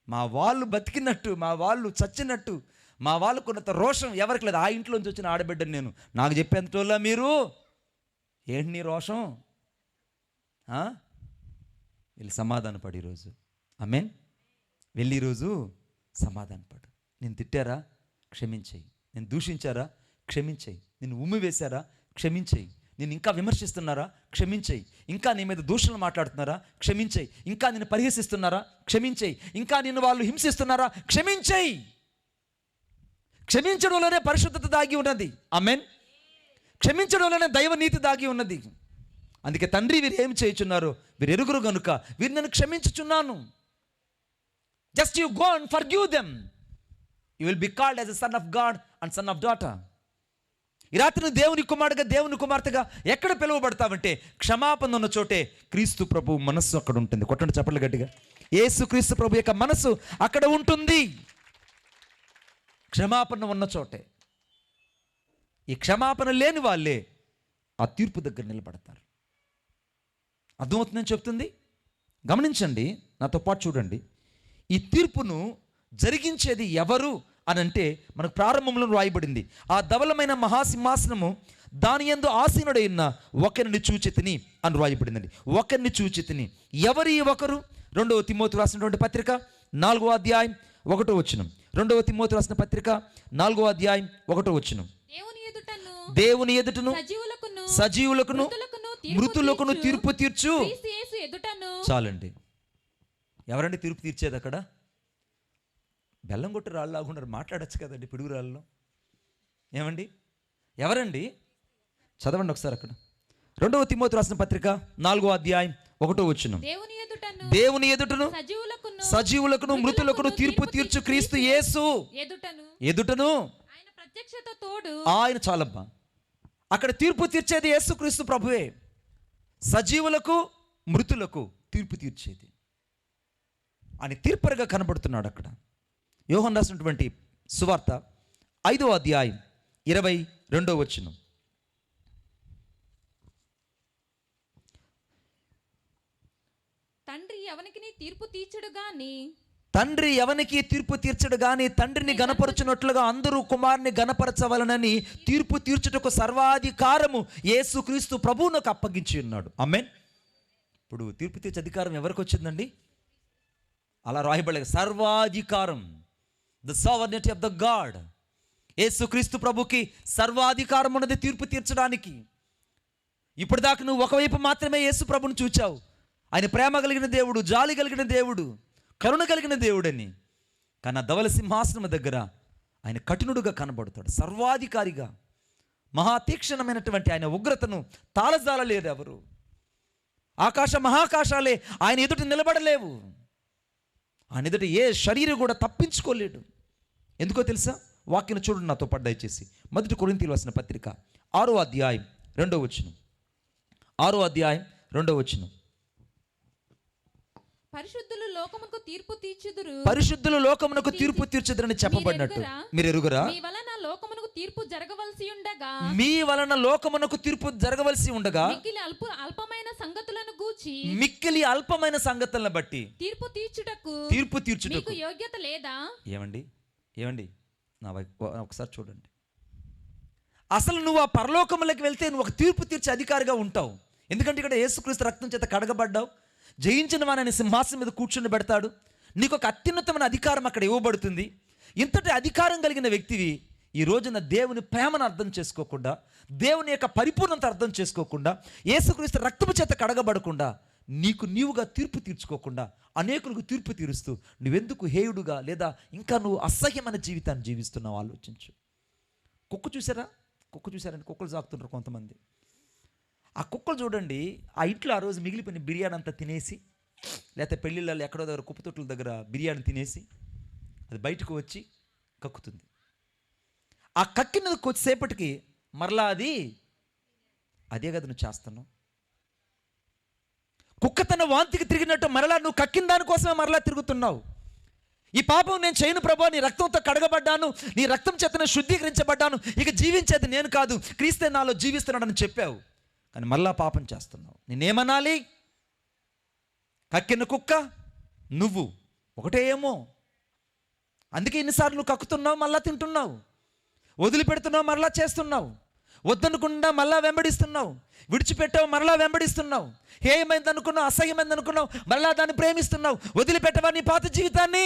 Speaker 1: మా వాళ్ళు బతికినట్టు, మా వాళ్ళు చచ్చినట్టు, మా వాళ్ళకున్నంత రోషం ఎవరికి లేదు. ఆ ఇంట్లోంచి వచ్చిన ఆడబిడ్డను నేను. నాకు చెప్పేంతటోళ్ళ మీరు ఏంటి నీ రోషం? వెళ్ళి సమాధానపడు ఈరోజు. ఆమేన్. వెళ్ళి ఈరోజు సమాధానపడు. నేను తిట్టారా? క్షమించేయి. నేను దూషించారా? క్షమించేయి. నేను ఉమ్మి వేశారా? క్షమించేయి. నేను ఇంకా విమర్శిస్తున్నారా? క్షమించేయి. ఇంకా నీ మీద దూషణలు మాట్లాడుతున్నారా? క్షమించేయి. ఇంకా నిన్ను పరిహసిస్తున్నారా? క్షమించేయి. ఇంకా నిన్ను వాళ్ళు హింసిస్తున్నారా? క్షమించేయి. క్షమించడంలోనే పరిశుద్ధత దాగి ఉన్నది. ఆమేన్. క్షమించడంలోనే దైవ నీతి దాగి ఉన్నది. అందుకే తండ్రి వీరు ఏం చేయుచున్నారు? వీరు ఎరుగురు గనుక వీరు నేను క్షమించుచున్నాను. Just you go and forgive them. You will be called as a son of God and son of daughter. ఈ రాత్రి దేవుని కుమారుడుగా, దేవుని కుమార్తెగా ఎక్కడ పిలువబడతావంటే క్షమాపణ ఉన్న చోటే క్రీస్తు ప్రభు మనస్సు అక్కడ ఉంటుంది. కొట్టండి చప్పట్లు గట్టిగా. యేసు క్రీస్తు ప్రభు యొక్క మనస్సు అక్కడ ఉంటుంది, క్షమాపణ ఉన్న చోటే. ఈ క్షమాపణ లేని వాళ్ళే ఆ తీర్పు దగ్గర నిలబడతారు. అర్థమవుతుందని చెప్తుంది. గమనించండి, నాతో పాటు చూడండి. ఈ తీర్పును జరిగించేది ఎవరు అని అంటే మనకు ప్రారంభంలో రాయబడింది, ఆ ధవలమైన మహాసింహాసనము దాని యందు ఆసీనుడైన ఒకరిని చూచితిని అని రాయబడిందండి. ఒకరిని చూచితిని. ఎవరి ఒకరు? 2వ తిమోతి రాసినటువంటి పత్రిక 4వ అధ్యాయం 1వ వచనం. 2వ తిమోతి రాసిన పత్రిక 4వ అధ్యాయం 1వ వచనం. దేవుని ఎదుటను సజీవులకును మృతులకును తీర్పు తీర్చు. చాలండి. ఎవరండి తీర్పు తీర్చేది అక్కడ? బెల్లం కొట్టి రాళ్ళు లాగుంటారు. మాట్లాడచ్చు కదండి పిడుగు రాళ్ళలో. ఏమండి? ఎవరండి? చదవండి ఒకసారి అక్కడ. 2వ తిమోతి రాసిన పత్రిక 4వ అధ్యాయం 1వ వచనం. దేవుని ఎదుటను సజీవులకును మృతులకును తీర్పు తీర్చు క్రీస్తు యేసు ఎదుటను ఆయన. చాలమ్మా. అక్కడ తీర్పు తీర్చేది యేసు క్రీస్తు ప్రభువే. సజీవులకు మృతులకు తీర్పు తీర్చేది అని తీర్పరగా కనబడుతున్నాడు అక్కడ. యోహన్ రాసినటువంటి సువార్త 5వ అధ్యాయం 22వ వచనం.
Speaker 2: తండ్రి ఎవనికి తీర్పు తీర్చడు గాని తండ్రిని గణపరచునట్లుగా అందరూ కుమారుని గణపరచవలనని తీర్పు తీర్చుటకు సర్వాధికారము యేసుక్రీస్తు ప్రభువునకు అప్పగించి ఉన్నాడు. ఆమేన్. ఇప్పుడు తీర్పు తీర్చే అధికారం ఎవరికి వచ్చిందండి? అలా రాయబడలేదు. సర్వాధికారం, the sovereignty of the God. యేసుక్రీస్తు ప్రభుకి సర్వాధికారం ఉన్నది తీర్పు తీర్చడానికి. ఇప్పటిదాకా నువ్వు ఒకవైపు మాత్రమే యేసు ప్రభుని చూచావు. ఆయన ప్రేమ కలిగిన దేవుడు, జాలి కలిగిన దేవుడు, కరుణ కలిగిన దేవుడని. కానీ ఆ ధవల సింహాసనం దగ్గర ఆయన కఠినుడుగా కనబడతాడు, సర్వాధికారిగా. మహాతీక్షణమైనటువంటి ఆయన ఉగ్రతను తాళజాలలేదు ఎవరు. ఆకాశ మహాకాశాలే ఆయన ఎదుట నిలబడలేవు. ఆయన ఎదుట ఏ శరీరం కూడా తప్పించుకోలేడు. ఎందుకో తెలుసా? వాక్యం చూడండి నాతో పాటు దయచేసి. 1 కొరింథీయులకు రాసిన పత్రిక 6వ అధ్యాయం 2వ వచనం. 6వ అధ్యాయం 2వ వచనం. పరిశుద్ధులు లోకమునకు తీర్పు తీర్చుదురని చెప్పబడినట్టు మీరు ఎరుగురా? మీ వలన లోకమునకు తీర్పు జరగవలసి ఉండగా మిక్కిలి అల్పమైన సంగతులను బట్టి తీర్పు తీర్చుటకు యోగ్యత లేదా? ఏమండి నా వైపు ఒకసారి చూడండి. అసలు నువ్వు ఆ పరలోకములకు వెళ్తే నువ్వు ఒక తీర్పు తీర్చే అధికారిగా ఉంటావు. ఎందుకంటే ఇక్కడ యేసుక్రీస్తు రక్తం చేత కడగబడ్డావు. జయించిన వారిని సింహాసనం మీద కూర్చుని పెడతాడు. నీకు ఒక అత్యున్నతమైన అధికారం అక్కడ ఇవ్వబడుతుంది. ఇంతటి అధికారం కలిగిన వ్యక్తివి ఈ రోజున దేవుని ప్రేమను అర్థం చేసుకోకుండా, దేవుని యొక్క పరిపూర్ణత అర్థం చేసుకోకుండా, యేసుక్రీస్తు రక్తము చేత కడగబడకుండా, నీకు నీవుగా తీర్పు తీర్చుకోకుండా అనేకులకు తీర్పు తీరుస్తూ నువ్వెందుకు హేయుడుగా లేదా ఇంకా నువ్వు అసహ్యమైన జీవితాన్ని జీవిస్తున్నావు? ఆలోచించు. కుక్క చూసారండి? కుక్కలు సాకుతుంటారు కొంతమంది. ఆ కుక్కలు చూడండి, ఆ ఇంట్లో ఆ రోజు మిగిలిపోయిన బిర్యానీ అంతా తినేసి, లేకపోతే పెళ్ళిళ్ళలో ఎక్కడో దగ్గర కుప్పతొట్టుల దగ్గర బిర్యానీ తినేసి అది బయటకు వచ్చి కక్కుతుంది. ఆ కక్కినది కొద్దిసేపటికి మరలా అదే కదా నువ్వు చేస్తున్నావు. కుక్క తన వాంతికి తిరిగినట్టు మరలా నువ్వు కక్కిన దానికోసమే మరలా తిరుగుతున్నావు. ఈ పాపం నేను చేయను ప్రభా, నీ రక్తంతో కడగబడ్డాను, నీ రక్తం చేత శుద్ధీకరించబడ్డాను, ఇక జీవించేది నేను కాదు, క్రీస్తే నాలో జీవిస్తున్నాడని చెప్పావు.
Speaker 1: కానీ మళ్ళా పాపం చేస్తున్నావు. నేనేమనాలి? కక్కిన కుక్క నువ్వు ఒకటే ఏమో. అందుకే ఇన్నిసార్లు నువ్వు కక్కుతున్నావు, మళ్ళా తింటున్నావు, వదిలిపెడుతున్నావు, మరలా చేస్తున్నావు, వద్దనుకుండా మళ్ళా వెంబడిస్తున్నావు, విడిచిపెట్టావు మరలా వెంబడిస్తున్నావు, హేయమైంది అనుకున్నావు, అసహ్యమైంది అనుకున్నావు, మరలా దాన్ని ప్రేమిస్తున్నావు, వదిలిపెట్టవా నీ పాత జీవితాన్ని?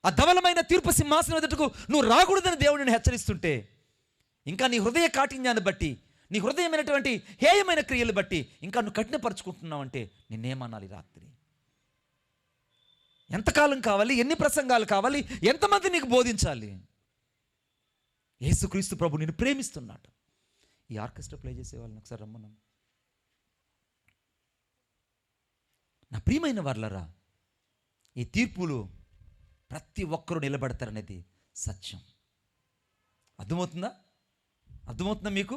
Speaker 1: ఆ ధవలమైన తీర్పు సింహాసనం ఎదుటకు నువ్వు రాకూడదని దేవుడిని హెచ్చరిస్తుంటే, ఇంకా నీ హృదయ కాఠిన్యాన్ని బట్టి, నీ హృదయమైనటువంటి హేయమైన క్రియలు బట్టి ఇంకా నువ్వు కఠినపరుచుకుంటున్నావు అంటే నిన్నేమనాలి? రాత్రి ఎంతకాలం కావాలి? ఎన్ని ప్రసంగాలు కావాలి? ఎంతమంది నీకు బోధించాలి? యేసుక్రీస్తు ప్రభు నిన్ను ప్రేమిస్తున్నాడు. ఈ ఆర్కెస్ట్రా ప్లే చేసే వాళ్ళని ఒకసారి రమ్మన్నాను. నా ప్రియమైన వాళ్ళరా, ఈ తీర్పులు ప్రతి ఒక్కరూ నిలబడతారనేది సత్యం. అర్థమవుతుందా మీకు?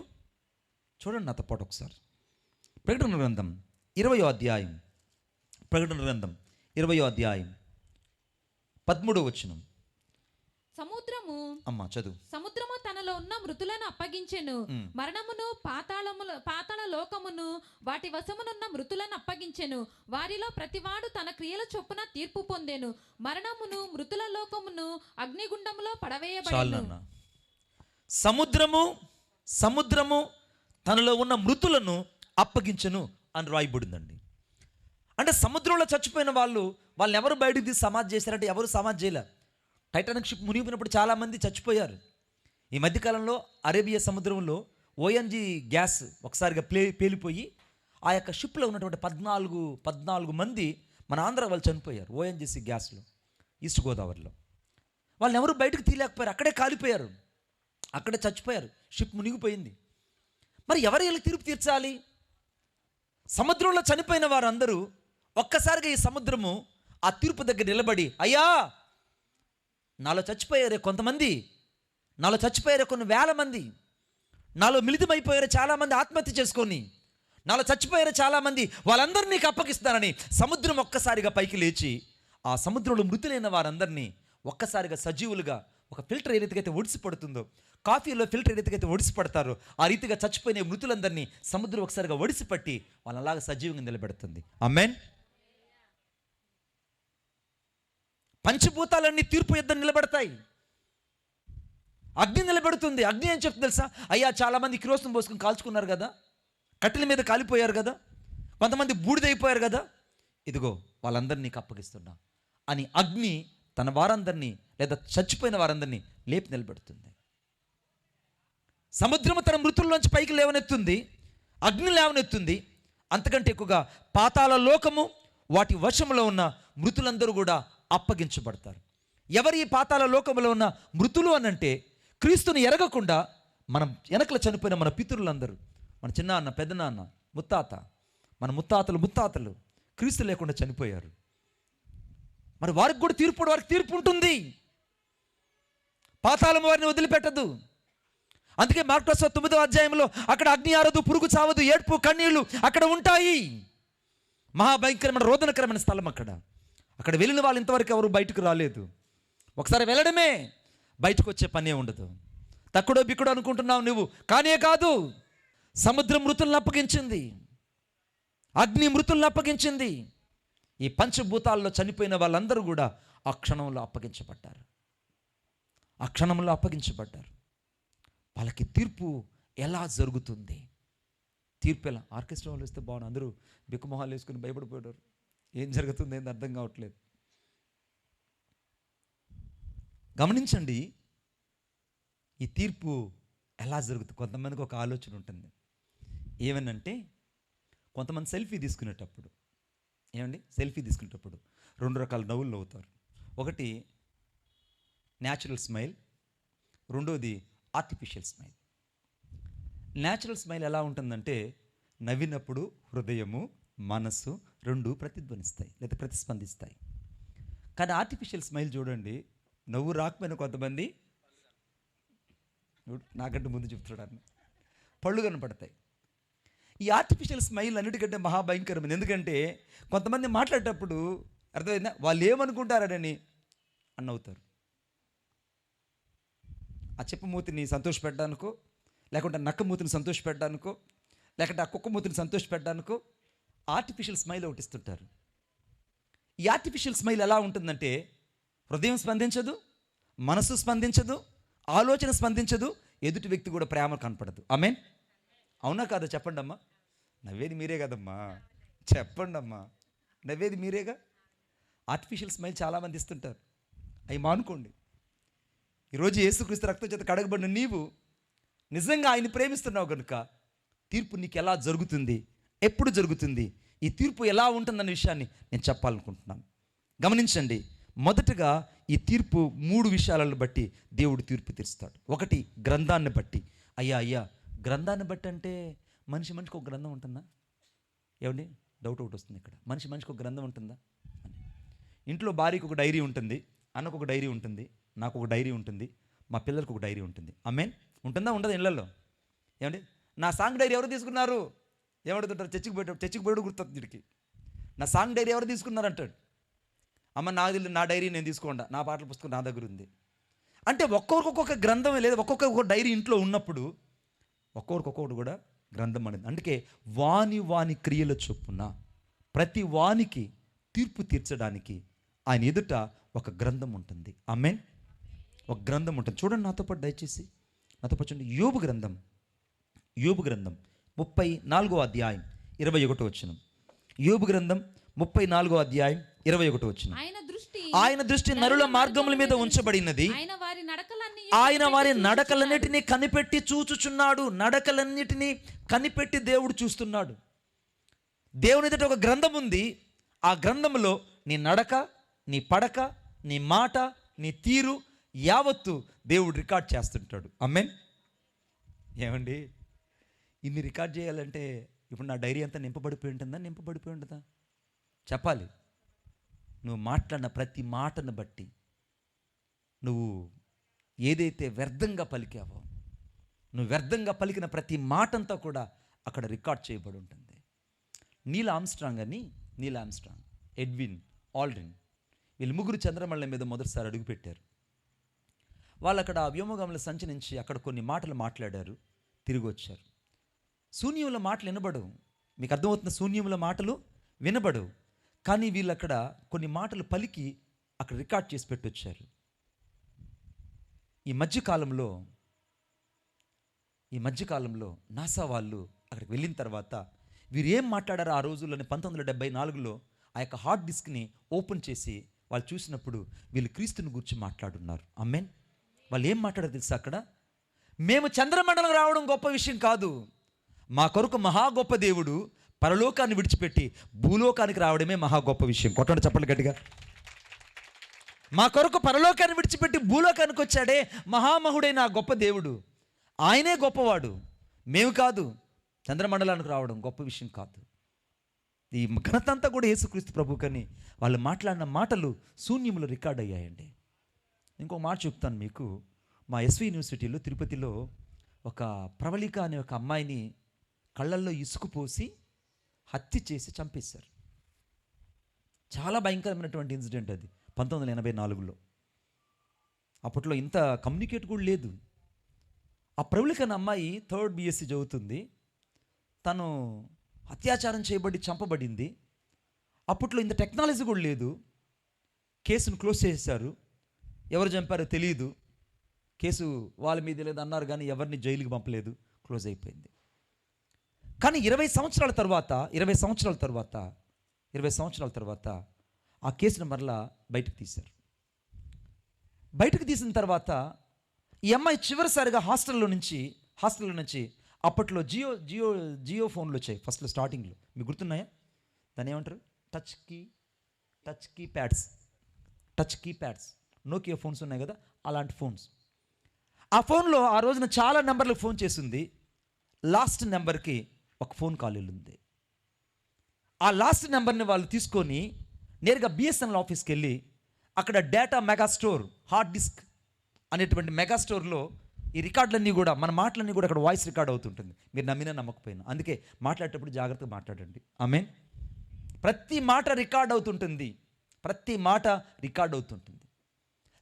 Speaker 1: చూడండి నాతో పాటు ఒకసారి. ప్రకటన గ్రంథం 20వ అధ్యాయం, ప్రకటన గ్రంథం 20వ అధ్యాయం 13వ వచనం.
Speaker 2: సముద్రము తనలో ఉన్న మృతులను అప్పగించెను, మరణమును పాతాళ లోకమును వాటి వశమునున్న మృతులను అప్పగించెను. వారిలో ప్రతివాడు తన క్రియల చొప్పున తీర్పు పొందెను. మరణమును మృతుల లోకమును అగ్నిగుండములో పడవేయబడెను.
Speaker 1: సముద్రము తనలో ఉన్న మృతులను అప్పగించెను అని రాయబడిందండి. అంటే సముద్రంలో చచ్చిపోయిన వాళ్ళని ఎవరు బయటికి తీసి సమాధి చేశారంటే ఎవరు సమాధి చేయలేరు. టైటానిక్ షిప్ మునిగిపోయినప్పుడు చాలామంది చచ్చిపోయారు. ఈ మధ్యకాలంలో అరేబియా సముద్రంలో ఓఎన్జీ గ్యాస్ ఒకసారిగా పేలిపోయి ఆ యొక్క షిప్లో ఉన్నటువంటి 14 మంది మన ఆంధ్ర వాళ్ళు చనిపోయారు. ఓఎన్జీసీ గ్యాస్లో, ఈస్ట్ గోదావరిలో. వాళ్ళని ఎవరు బయటకు తీయలేకపోయారు, అక్కడే కాలిపోయారు, అక్కడే చచ్చిపోయారు. షిప్ మునిగిపోయింది. మరి ఎవరు వీళ్ళకి తీర్పు తీర్చాలి? సముద్రంలో చనిపోయిన వారందరూ ఒక్కసారిగా ఈ సముద్రము ఆ తీర్పు దగ్గర నిలబడి, అయ్యా నాలో చచ్చిపోయారే కొంతమంది, నాలో చచ్చిపోయారే కొన్ని వేల మంది, నాలో మిళితమైపోయారు చాలామంది ఆత్మహత్య చేసుకొని, నాలో చచ్చిపోయారు చాలామంది, వాళ్ళందరినీ నీకు అప్పగిస్తానని సముద్రం ఒక్కసారిగా పైకి లేచి ఆ సముద్రంలో మృతులైన వారందరినీ ఒక్కసారిగా సజీవులుగా, ఒక ఫిల్టర్ ఏ రీతికైతే ఒడిసి పడుతుందో, కాఫీలో ఫిల్టర్ ఏ రీతికైతే ఒడిసి పడతారో ఆ రీతిగా చచ్చిపోయిన మృతులందరినీ సముద్రం ఒకసారిగా ఒడిసి పట్టి వాళ్ళలాగా సజీవంగా నిలబెడుతుంది. ఆమేన్. పంచభూతాలన్నీ తీర్పు యుద్ధం నిలబడతాయి. అగ్ని నిలబెడుతుంది. అగ్ని ఏం చెప్తుంది తెలుసా? అయ్యా చాలామంది కిరోసిన్ పోసుకుని కాల్చుకున్నారు కదా, కట్టెల మీద కాలిపోయారు కదా, కొంతమంది బూడిదైపోయారు కదా, ఇదిగో వాళ్ళందరినీ నీకు అప్పగిస్తున్నా అని అగ్ని తన వారందరినీ లేదా చచ్చిపోయిన వారందరినీ లేపి నిలబెడుతుంది. సముద్రము తన మృతుల్లోంచి పైకి లేవనెత్తుంది, అగ్ని లేవనెత్తుంది. అంతకంటే ఎక్కువగా పాతాళ లోకము వాటి వశంలో ఉన్న మృతులందరూ కూడా అప్పగించబడతారు. ఎవరు ఈ పాతాళ లోకములో ఉన్న మృతులు అనంటే, క్రీస్తుని ఎరగకుండా మనం వెనకల చనిపోయిన మన పితరులందరూ, మన చిన్నాన్న, పెద్దనాన్న, ముత్తాత, మన ముత్తాతలు క్రీస్తు లేకుండా చనిపోయారు. మరి వారికి కూడా వారికి తీర్పు ఉంటుంది. పాతాళం వారిని వదిలిపెట్టదు. అందుకే మార్కు సువార్త 9వ అధ్యాయంలో అక్కడ అగ్ని ఆరదు, పురుగు చావదు, ఏడ్పు కన్నీళ్లు అక్కడ ఉంటాయి. మహాభయంకరమైన రోదనకరమైన స్థలం అక్కడ వెళ్ళిన వాళ్ళు ఇంతవరకు ఎవరు బయటకు రాలేదు. ఒకసారి వెళ్ళడమే, బయటకు వచ్చే పనే ఉండదు. తక్కుడో బిక్కుడో అనుకుంటున్నావు నువ్వు, కానే కాదు. సముద్రం మృతులను అప్పగించింది, అగ్ని మృతులను అప్పగించింది. ఈ పంచభూతాల్లో చనిపోయిన వాళ్ళందరూ కూడా ఆ క్షణంలో అప్పగించబడ్డారు. వాళ్ళకి తీర్పు ఎలా జరుగుతుంది? తీర్పు ఎలా? ఆర్కెస్ట్రా వాళ్ళు వస్తే బాగుంది, అందరూ బిక్కుమొహాలు వేసుకుని భయపడిపోయారు. ఏం జరుగుతుంది ఏంది అర్థం కావట్లేదు. గమనించండి, ఈ తీర్పు ఎలా జరుగుతుంది? కొంతమందికి ఒక ఆలోచన ఉంటుంది. ఏమనంటే, కొంతమంది సెల్ఫీ తీసుకునేటప్పుడు 2 రకాల నవ్వులు నవ్వుతారు. ఒకటి న్యాచురల్ స్మైల్, రెండోది ఆర్టిఫిషియల్ స్మైల్. న్యాచురల్ స్మైల్ ఎలా ఉంటుందంటే, నవ్వినప్పుడు హృదయము, మనస్సు రెండు ప్రతిధ్వనిస్తాయి లేదా ప్రతిస్పందిస్తాయి. కానీ ఆర్టిఫిషియల్ స్మైల్ చూడండి, నవ్వు రాకపోయినా కొంతమంది నాకంటే ముందు చెప్తున్నాడు, పళ్ళు కనపడతాయి. ఈ ఆర్టిఫిషియల్ స్మైల్ అన్నిటికంటే మహాభయంకరమైనది. ఎందుకంటే కొంతమంది మాట్లాడేటప్పుడు అర్థమైందా, వాళ్ళు ఏమనుకుంటారని నవ్వుతారు. ఆ చెప్పమూతిని సంతోషపెట్టడానికో లేకుంటే నక్క మూతిని సంతోషపెట్టడానికో, లేకుంటే ఆ కుక్క మూతిని సంతోషపెట్టడానికో ఆర్టిఫిషియల్ స్మైల్ ఒకటి ఇస్తుంటారు. ఈ ఆర్టిఫిషియల్ స్మైల్ ఎలా ఉంటుందంటే హృదయం స్పందించదు, మనసు స్పందించదు, ఆలోచన స్పందించదు, ఎదుటి వ్యక్తి కూడా ప్రేమ కనపడదు. ఆమేన్. అవునా కాదా చెప్పండి అమ్మా. నవ్వేది మీరే కదమ్మా, చెప్పండి అమ్మా. నవ్వేది మీరేగా. ఆర్టిఫిషియల్ స్మైల్ చాలామంది ఇస్తుంటారు, అవి మానుకోండి. ఈరోజు యేసుక్రీస్తు రక్తం చేత కడగబడిన నీవు నిజంగా ఆయన్ని ప్రేమిస్తున్నావు కనుక తీర్పు నీకు ఎలా జరుగుతుంది, ఎప్పుడు జరుగుతుంది, ఈ తీర్పు ఎలా ఉంటుందన్న విషయాన్ని నేను చెప్పాలనుకుంటున్నాను. గమనించండి, మొదటగా ఈ తీర్పు 3 విషయాలను బట్టి దేవుడు తీర్పు తీరుస్తాడు. ఒకటి, గ్రంథాన్ని బట్టి. అయ్యా గ్రంథాన్ని బట్టి అంటే మనిషికి ఒక గ్రంథం ఉంటుందా? ఏమండి, డౌట్ ఒకటి వస్తుంది ఇక్కడ. మనిషికి ఒక గ్రంథం ఉంటుందా అని. ఇంట్లో భార్యకు ఒక డైరీ ఉంటుంది, అన్నకు ఒక డైరీ ఉంటుంది, నాకు ఒక డైరీ ఉంటుంది, మా పిల్లలకు ఒక డైరీ ఉంటుంది. ఆమేన్. ఉంటుందా ఉండదా ఇళ్ళల్లో? ఏమండి, నా సాంగ్ డైరీ ఎవరు తీసుకున్నారు? ఏమడుతుంటారు? చర్చికి పోయాడు గుర్తుంది వీడికి. నా సాంగ్ డైరీ ఎవరు తీసుకున్నారు అంటాడు. అమ్మ నా డైరీ నేను తీసుకోండా, నా పాటల పుస్తకం నా దగ్గర ఉంది. అంటే ఒక్కొక్క గ్రంథం లేదా ఒక్కొక్క డైరీ ఇంట్లో ఉన్నప్పుడు ఒక్కొక్కటి కూడా గ్రంథం అనేది. అందుకే వాని క్రియల చొప్పున ప్రతి వానికి తీర్పు తీర్చడానికి ఆయన ఎదుట ఒక గ్రంథం ఉంటుంది. ఆమేన్. ఒక గ్రంథం ఉంటుంది. చూడండి నాతో పాటు దయచేసి, నాతో పాటు చూడండి. యోబు గ్రంథం 34వ అధ్యాయం 21వ వచనం. యోబు గ్రంథం 34వ అధ్యాయం 21వ వచనం. ఆయన దృష్టి నరుల మార్గముల మీద ఉంచబడినది, ఆయన వారి నడకలన్నిటినీ కనిపెట్టి చూచుచున్నాడు. నడకలన్నిటినీ కనిపెట్టి దేవుడు చూస్తున్నాడు. దేవుని ఎదుట ఒక గ్రంథం ఉంది. ఆ గ్రంథంలో నీ నడక, నీ పడక, నీ మాట, నీ తీరు యావత్తు దేవుడు రికార్డ్ చేస్తుంటాడు. ఆమేన్. ఏమండి, ఇన్ని రికార్డ్ చేయాలంటే ఇప్పుడు నా డైరీ అంతా నింపబడిపోయి ఉంటుందా? చెప్పాలి. నువ్వు మాట్లాడిన ప్రతి మాటను బట్టి, నువ్వు ఏదైతే వ్యర్థంగా పలికావో, నువ్వు వ్యర్థంగా పలికిన ప్రతి మాట అంతా కూడా అక్కడ రికార్డ్ చేయబడి ఉంటుంది. నీల్ ఆమ్స్ట్రాంగ్, ఎడ్విన్ ఆల్డ్రిన్, వీళ్ళు ముగ్గురు చంద్రమండలం మీద మొదటిసారి అడుగుపెట్టారు. వాళ్ళు అక్కడ వ్యోమగాముల సంచరించి అక్కడ కొన్ని మాటలు మాట్లాడారు, తిరిగి వచ్చారు. శూన్యముల మాటలు వినబడవు. మీకు అర్థమవుతున్న? శూన్యముల మాటలు వినబడవు. కానీ వీళ్ళు అక్కడ కొన్ని మాటలు పలికి అక్కడ రికార్డ్ చేసి పెట్టొచ్చారు. ఈ మధ్యకాలంలో నాసా వాళ్ళు అక్కడికి వెళ్ళిన తర్వాత వీరు ఏం మాట్లాడారో ఆ రోజుల్లోనే 1974లో ఆ యొక్క హార్డ్ డిస్క్ని ఓపెన్ చేసి వాళ్ళు చూసినప్పుడు వీళ్ళు క్రీస్తుని గురించి మాట్లాడున్నారు. ఆమేన్. వాళ్ళు ఏం మాట్లాడారు తెలుసా? అక్కడ మేము చంద్రమండలం రావడం గొప్ప విషయం కాదు, మా కొరకు మహా గొప్ప దేవుడు పరలోకాన్ని విడిచిపెట్టి భూలోకానికి రావడమే మహా గొప్ప విషయం. కొట్టండి చెప్పండి గట్టిగా. మా కొరకు పరలోకాన్ని విడిచిపెట్టి భూలోకానికి వచ్చాడే మహామహుడైన ఆ గొప్ప దేవుడు, ఆయనే గొప్పవాడు, మేము కాదు. చంద్రమండలానికి రావడం గొప్ప విషయం కాదు. ఈ ఘనత అంతా కూడా యేసుక్రీస్తు ప్రభు. కానీ వాళ్ళు మాట్లాడిన మాటలు శూన్యములు రికార్డ్ అయ్యాయండి. ఇంకో మాట చెప్తాను మీకు. మా ఎస్వి యూనివర్సిటీలో తిరుపతిలో ఒక ప్రవళిక అనే ఒక అమ్మాయిని కళ్ళల్లో ఇసుకు పోసి హత్య చేసి చంపేశారు. చాలా భయంకరమైనటువంటి ఇన్సిడెంట్ అది 1984లో. అప్పట్లో ఇంత కమ్యూనికేట్ కూడా లేదు. ఆ ప్రవళిక అనే అమ్మాయి 3rd BSc చదువుతుంది. తను అత్యాచారం చేయబడి చంపబడింది. అప్పట్లో ఇంత టెక్నాలజీ కూడా లేదు. కేసును క్లోజ్ చేశారు. ఎవరు చంపారో తెలియదు. కేసు వాళ్ళ మీద లేదు అన్నారు కానీ ఎవరిని జైలుకి పంపలేదు, క్లోజ్ అయిపోయింది. కానీ 20 సంవత్సరాల తర్వాత ఆ కేసును మరలా బయటకు తీశారు. బయటకు తీసిన తర్వాత ఈ అమ్మాయి చివరిసారిగా హాస్టల్లో నుంచి అప్పట్లో జియో ఫోన్లు వచ్చాయి ఫస్ట్లో స్టార్టింగ్లో. మీకు గుర్తున్నాయా? దాన్ని ఏమంటారు? Touch keypads Nokia phones ఉన్నాయి కదా, అలాంటి ఫోన్స్. ఆ ఫోన్లో ఆ రోజున చాలా నెంబర్లకు ఫోన్ చేసింది. లాస్ట్ నెంబర్కి ఒక ఫోన్ కాల్ వెళ్ళింది. ఆ లాస్ట్ నెంబర్ని వాళ్ళు తీసుకొని నేరుగా బిఎస్ఎన్ఎల్ ఆఫీస్కి వెళ్ళి అక్కడ డేటా మెగాస్టోర్ హార్డ్ డిస్క్ అనేటువంటి మెగాస్టోర్లో ఈ రికార్డులన్నీ కూడా, మన మాటలన్నీ కూడా అక్కడ వాయిస్ రికార్డ్ అవుతుంటుంది. మీరు నమ్మినా నమ్మకపోయినా. అందుకే మాట్లాడేటప్పుడు జాగ్రత్తగా మాట్లాడండి. ఆమేన్. ప్రతి మాట రికార్డ్ అవుతుంటుంది.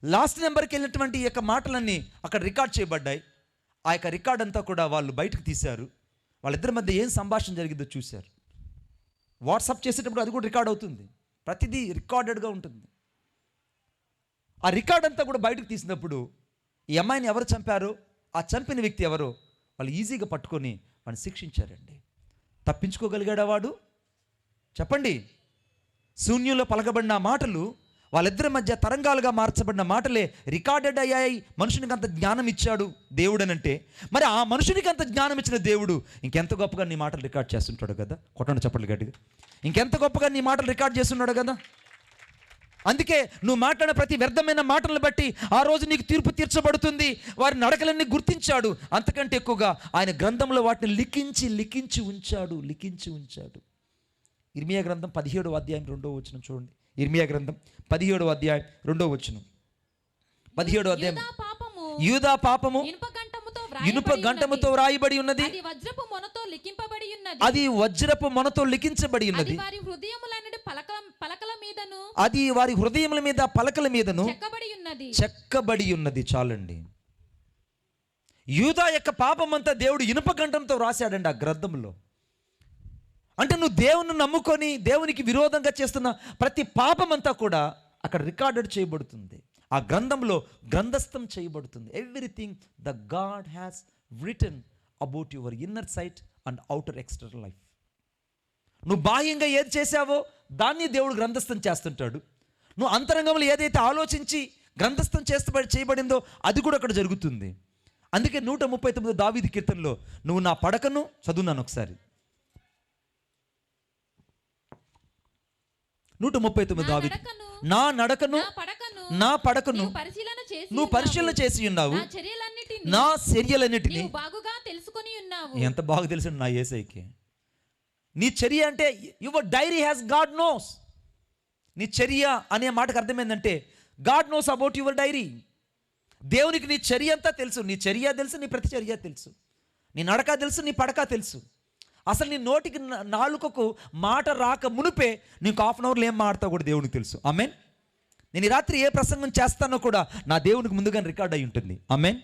Speaker 1: లాస్ట్ నెంబర్కి వెళ్ళినటువంటి ఈ యొక్క మాటలన్నీ అక్కడ రికార్డ్ చేయబడ్డాయి. ఆ యొక్క రికార్డ్ అంతా కూడా వాళ్ళు బయటకు తీశారు. వాళ్ళిద్దరి మధ్య ఏం సంభాషణ జరిగిందో చూశారు. వాట్సాప్ చేసేటప్పుడు అది కూడా రికార్డ్ అవుతుంది, ప్రతిదీ రికార్డెడ్గా ఉంటుంది. ఆ రికార్డ్ అంతా కూడా బయటకు తీసినప్పుడు ఈ అమ్మాయిని ఎవరు చంపారో, ఆ చంపిన వ్యక్తి ఎవరో వాళ్ళు ఈజీగా పట్టుకొని వాడిని శిక్షించారండి. తప్పించుకోగలిగాడా వాడు? చెప్పండి. శూన్యంలో పలకబడిన మాటలు వాళ్ళిద్దరి మధ్య తరంగాలుగా మార్చబడిన మాటలే రికార్డెడ్ అయ్యాయి. మనుషునికి అంత జ్ఞానం ఇచ్చాడు దేవుడు అనంటే, మరి ఆ మనుషునికి అంత జ్ఞానం ఇచ్చిన దేవుడు ఇంకెంత గొప్పగా నీ మాటలు రికార్డ్ చేస్తుంటాడు కదా. కొట్టండి చప్పట్లు గట్టిగా. ఇంకెంత గొప్పగా నీ మాటలు రికార్డ్ చేస్తున్నాడు కదా. అందుకే నువ్వు మాట్లాడిన ప్రతి వ్యర్థమైన మాటలను బట్టి ఆ రోజు నీకు తీర్పు తీర్చబడుతుంది. వారి నడకలన్నీ గుర్తించాడు. అంతకంటే ఎక్కువగా ఆయన గ్రంథంలో వాటిని లిఖించి ఉంచాడు. ఇర్మియా గ్రంథం 17వ అధ్యాయం 2వ వచనం చూడండి. ఇర్మియా గ్రంథం 17వ అధ్యాయం 2వ వచనం. 17వ అధ్యాయం. యూదా పాపము ఇనుప గంటముతో వ్రాయబడి ఉన్నది,
Speaker 2: అది వజ్రపు మొనతో లిఖింపబడి ఉన్నది,
Speaker 1: అది వజ్రపు మొనతో లిఖించబడి ఉన్నది,
Speaker 2: అది వారి హృదయములన్నిటి పలకల మీదను,
Speaker 1: అది వారి హృదయముల మీద పలకల మీదను చెక్కబడి ఉన్నది. చాలండి. యూదా యొక్క పాపమంతా దేవుడు ఇనుప గంటంతో రాశాడండి ఆ గ్రంథంలో. అంటే నువ్వు దేవుని నమ్ముకొని దేవునికి విరోధంగా చేస్తున్న ప్రతి పాపమంతా కూడా అక్కడ రికార్డెడ్ చేయబడుతుంది, ఆ గ్రంథంలో గ్రంథస్థం చేయబడుతుంది. Everything the God has written about your inner sight and outer external life. నువ్వు బాహ్యంగా ఏది చేశావో దాన్ని దేవుడు గ్రంథస్థం చేస్తుంటాడు. నువ్వు అంతరంగంలో ఏదైతే ఆలోచించి గ్రంథస్థం చేయబడిందో అది కూడా అక్కడ జరుగుతుంది. అందుకే 139 దావీదు కీర్తనలో నువ్వు నా పడకను చదువున్నాను ఒకసారి. 139 దావీదు, నా నడకను నా పడకను నువ్వు పరిశీలన చేసి ఉన్నావు, నా చర్యలన్నిటినీ
Speaker 2: బాగుగా తెలుసుకొని ఉన్నావు.
Speaker 1: ఎంత బాగా తెలుసు నా యేసయ్యకి. నీ చర్య అంటే your diary has God knows. నీ చర్య అనే మాటకు అర్థమైందంటే God knows about your diary. దేవునికి నీ చర్య అంతా తెలుసు. నీ చర్య తెలుసు, నీ ప్రతి చర్య తెలుసు, నీ నడక తెలుసు, నీ పడక తెలుసు. అసలు నీ నోటికి నాలుకకు మాట రాక మునిపే నీకు హాఫ్ అన్ అవర్లో ఏం మాడతావు కూడా దేవునికి తెలుసు. ఆమెన్. నేను ఈ రాత్రి ఏ ప్రసంగం చేస్తానో కూడా నా దేవునికి ముందుగానే రికార్డ్ అయి ఉంటుంది. ఆమెన్.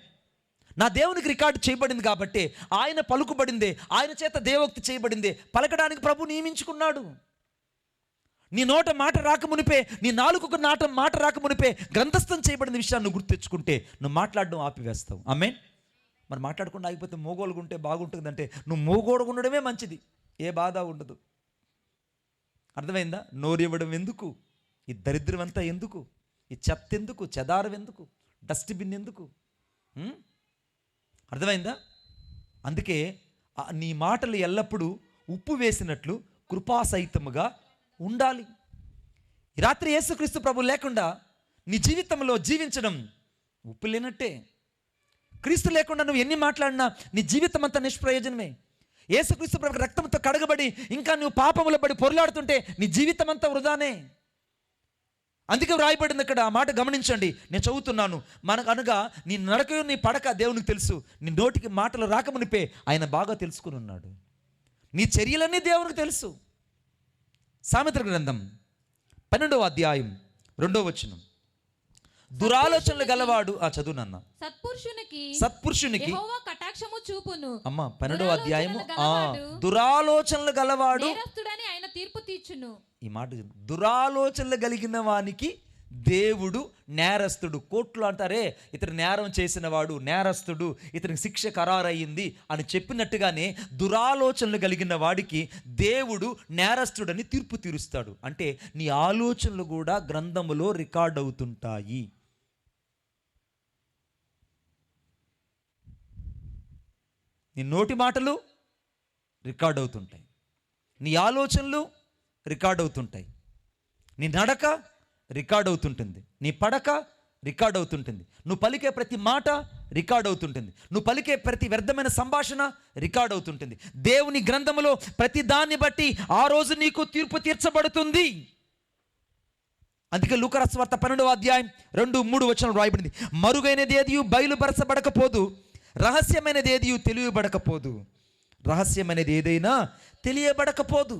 Speaker 1: నా దేవునికి రికార్డు చేయబడింది కాబట్టి ఆయన పలుకుబడిందే, ఆయన చేత దేవోక్తి చేయబడిందే పలకడానికి ప్రభు నియమించుకున్నాడు. నీ నోట మాట రాకమునిపే, నీ నాలుకకు మాట రాకమునిపే గ్రంథస్థం చేయబడిన విషయాన్ని నువ్వు గుర్తు తెచ్చుకుంటే నువ్వు మాట్లాడడం ఆపివేస్తావు. ఆమెన్. మరి మాట్లాడకుండా ఆగిపోతే మోగోలుగుంటే బాగుంటుందంటే నువ్వు మోగోడుగా ఉండడమే మంచిది, ఏ బాధ ఉండదు. అర్థమైందా? నోరు ఇవ్వడం ఎందుకు, ఈ దరిద్రం అంతా ఎందుకు, ఈ చెత్త ఎందుకు, చెదారం ఎందుకు, డస్ట్బిన్ ఎందుకు? అర్థమైందా? అందుకే నీ మాటలు ఎల్లప్పుడూ ఉప్పు వేసినట్లు కృపాసహితముగా ఉండాలి. ఈ రాత్రి యేసుక్రీస్తు ప్రభు లేకుండా నీ జీవితంలో జీవించడం ఉప్పు లేనట్టే. క్రీస్తు లేకుండా నువ్వు ఎన్ని మాట్లాడినా నీ జీవితం అంతా నిష్ప్రయోజనమే. యేసుక్రీస్తు ప్రభు రక్తంతో కడగబడి ఇంకా నువ్వు పాపములో పడి పొరలాడుతుంటే నీ జీవితం అంతా వృధానే. అందుకే వ్రాయబడింది ఇక్కడ. ఆ మాట గమనించండి, నేను చదువుతున్నాను. మనకు అనగా నీ నడక నీ పడక దేవునికి తెలుసు. నీ నోటికి మాటలు రాకమునిపే ఆయన బాగా తెలుసుకుని ఉన్నాడు. నీ చర్యలన్నీ దేవునికి తెలుసు. సామెతల గ్రంథం 12వ అధ్యాయం 2వ వచనం. దురాలోచనలు గలవాడు చదువునన్న సత్పురుషునికి
Speaker 2: యెహోవా కటాక్షము చూపును.
Speaker 1: అమ్మ 12వ అధ్యాయము దురాలోచనలు గలవాడు
Speaker 2: ఆయన తీర్పు తీర్చును.
Speaker 1: ఈ మాట దురాలోచనలు కలిగిన వానికి దేవుడు నేరస్తుడు. కోర్టులో అంటారే ఇతను నేరం చేసిన వాడు నేరస్తుడు, ఇతనికి శిక్ష ఖరారయ్యింది అని చెప్పినట్టుగానే దురాలోచనలు కలిగిన వాడికి దేవుడు నేరస్తుడని తీర్పు తీరుస్తాడు. అంటే నీ ఆలోచనలు కూడా గ్రంథములో రికార్డ్ అవుతుంటాయి. నీ నోటి మాటలు రికార్డ్ అవుతుంటాయి, నీ ఆలోచనలు రికార్డ్ అవుతుంటాయి, నీ నడక రికార్డ్ అవుతుంటుంది, నీ పడక రికార్డ్ అవుతుంటుంది, నువ్వు పలికే ప్రతి మాట రికార్డ్ అవుతుంటుంది, నువ్వు పలికే ప్రతి వ్యర్థమైన సంభాషణ రికార్డ్ అవుతుంటుంది. దేవుని గ్రంథములో ప్రతి దాన్ని బట్టి ఆ రోజు నీకు తీర్పు తీర్చబడుతుంది. అందుకే లూకా సువార్త 12వ అధ్యాయం 2-3 వచనం రాయబడింది. మరుగైనది ఏదియు బయలుపరచబడకపోదు, రహస్యమైనది ఏదియు తెలియబడకపోదు. రహస్యమైనది ఏదైనా తెలియబడకపోదు.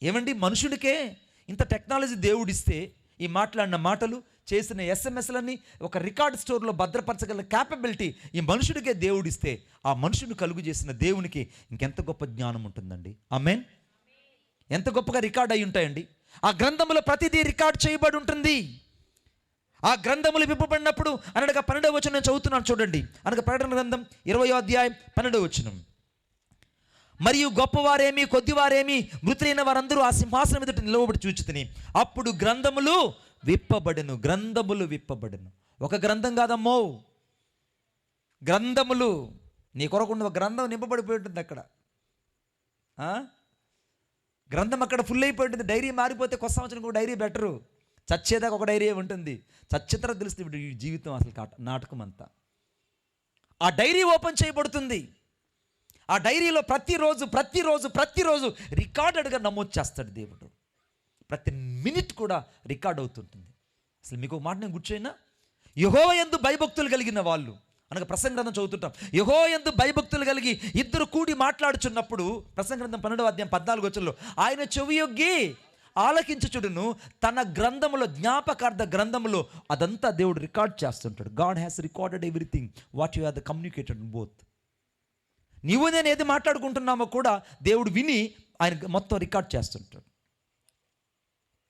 Speaker 1: ఏమండి, మనుషుడికే ఇంత టెక్నాలజీ దేవుడిస్తే ఈ మాట్లాడిన మాటలు, చేసిన ఎస్ఎంఎస్లన్నీ ఒక రికార్డ్ స్టోర్లో భద్రపరచగల క్యాపబిలిటీ ఈ మనుషుడికే దేవుడిస్తే, ఆ మనుషుని కలుగు చేసిన దేవునికి ఇంకెంత గొప్ప జ్ఞానం ఉంటుందండి. ఆమేన్. ఎంత గొప్పగా రికార్డ్ అయి ఉంటాయండి. ఆ గ్రంథములో ప్రతిదీ రికార్డ్ చేయబడి ఉంటుంది. ఆ గ్రంథములు విప్పబడినప్పుడు అనగా 12వ వచనం నేను చదువుతున్నాను చూడండి. అనగా ప్రకటన గ్రంథం 20వ అధ్యాయం 12వ వచనం. మరియు గొప్పవారేమి కొద్దివారేమి మృతులైన వారందరూ ఆ సింహాసనం ఎదుట నిలవబడి చూచితిని. అప్పుడు గ్రంథములు విప్పబడెను. గ్రంథములు విప్పబడెను. ఒక గ్రంథం కాదమ్మో, గ్రంథములు. నీ కొరకు గ్రంథం నింపబడిపోయి ఉంటుంది అక్కడ. గ్రంథం అక్కడ ఫుల్ అయిపోయి ఉంటుంది. డైరీ మారిపోతే కొత్త సంవత్సరం కూడా డైరీ బెటరు. చచ్చేదాకా ఒక డైరీ ఉంటుంది. చచ్చేతర తెలుస్తుంది ఈ జీవితం అసలు నాటకం అంతా. ఆ డైరీ ఓపెన్ చేయబడుతుంది. ఆ డైరీలో ప్రతిరోజు రికార్డెడ్గా నమోదు చేస్తాడు దేవుడు. ప్రతి మినిట్ కూడా రికార్డ్ అవుతుంటుంది. అసలు మీకు ఒక మాట నేను గుర్చైనా, యెహోవా యందు భయభక్తులు కలిగిన వాళ్ళు, అనగా ప్రసంగ గ్రంథం చదువుతుంటాం, యెహోవా యందు భయభక్తులు కలిగి ఇద్దరు కూడి మాట్లాడుచున్నప్పుడు, ప్రసంగ గ్రంథం 12వ అధ్యాయం 14వ వచనంలో, ఆయన చెవియొగ్గి ఆలకించుచుడును, తన గ్రంథములో, జ్ఞాపకార్థ గ్రంథములో అదంతా దేవుడు రికార్డ్ చేస్తుంటాడు. God has recorded everything what you have communicated in both. నీవు నేను ఏది మాట్లాడుకుంటున్నామో కూడా దేవుడు విని ఆయన మొత్తం రికార్డ్ చేస్తుంటాడు.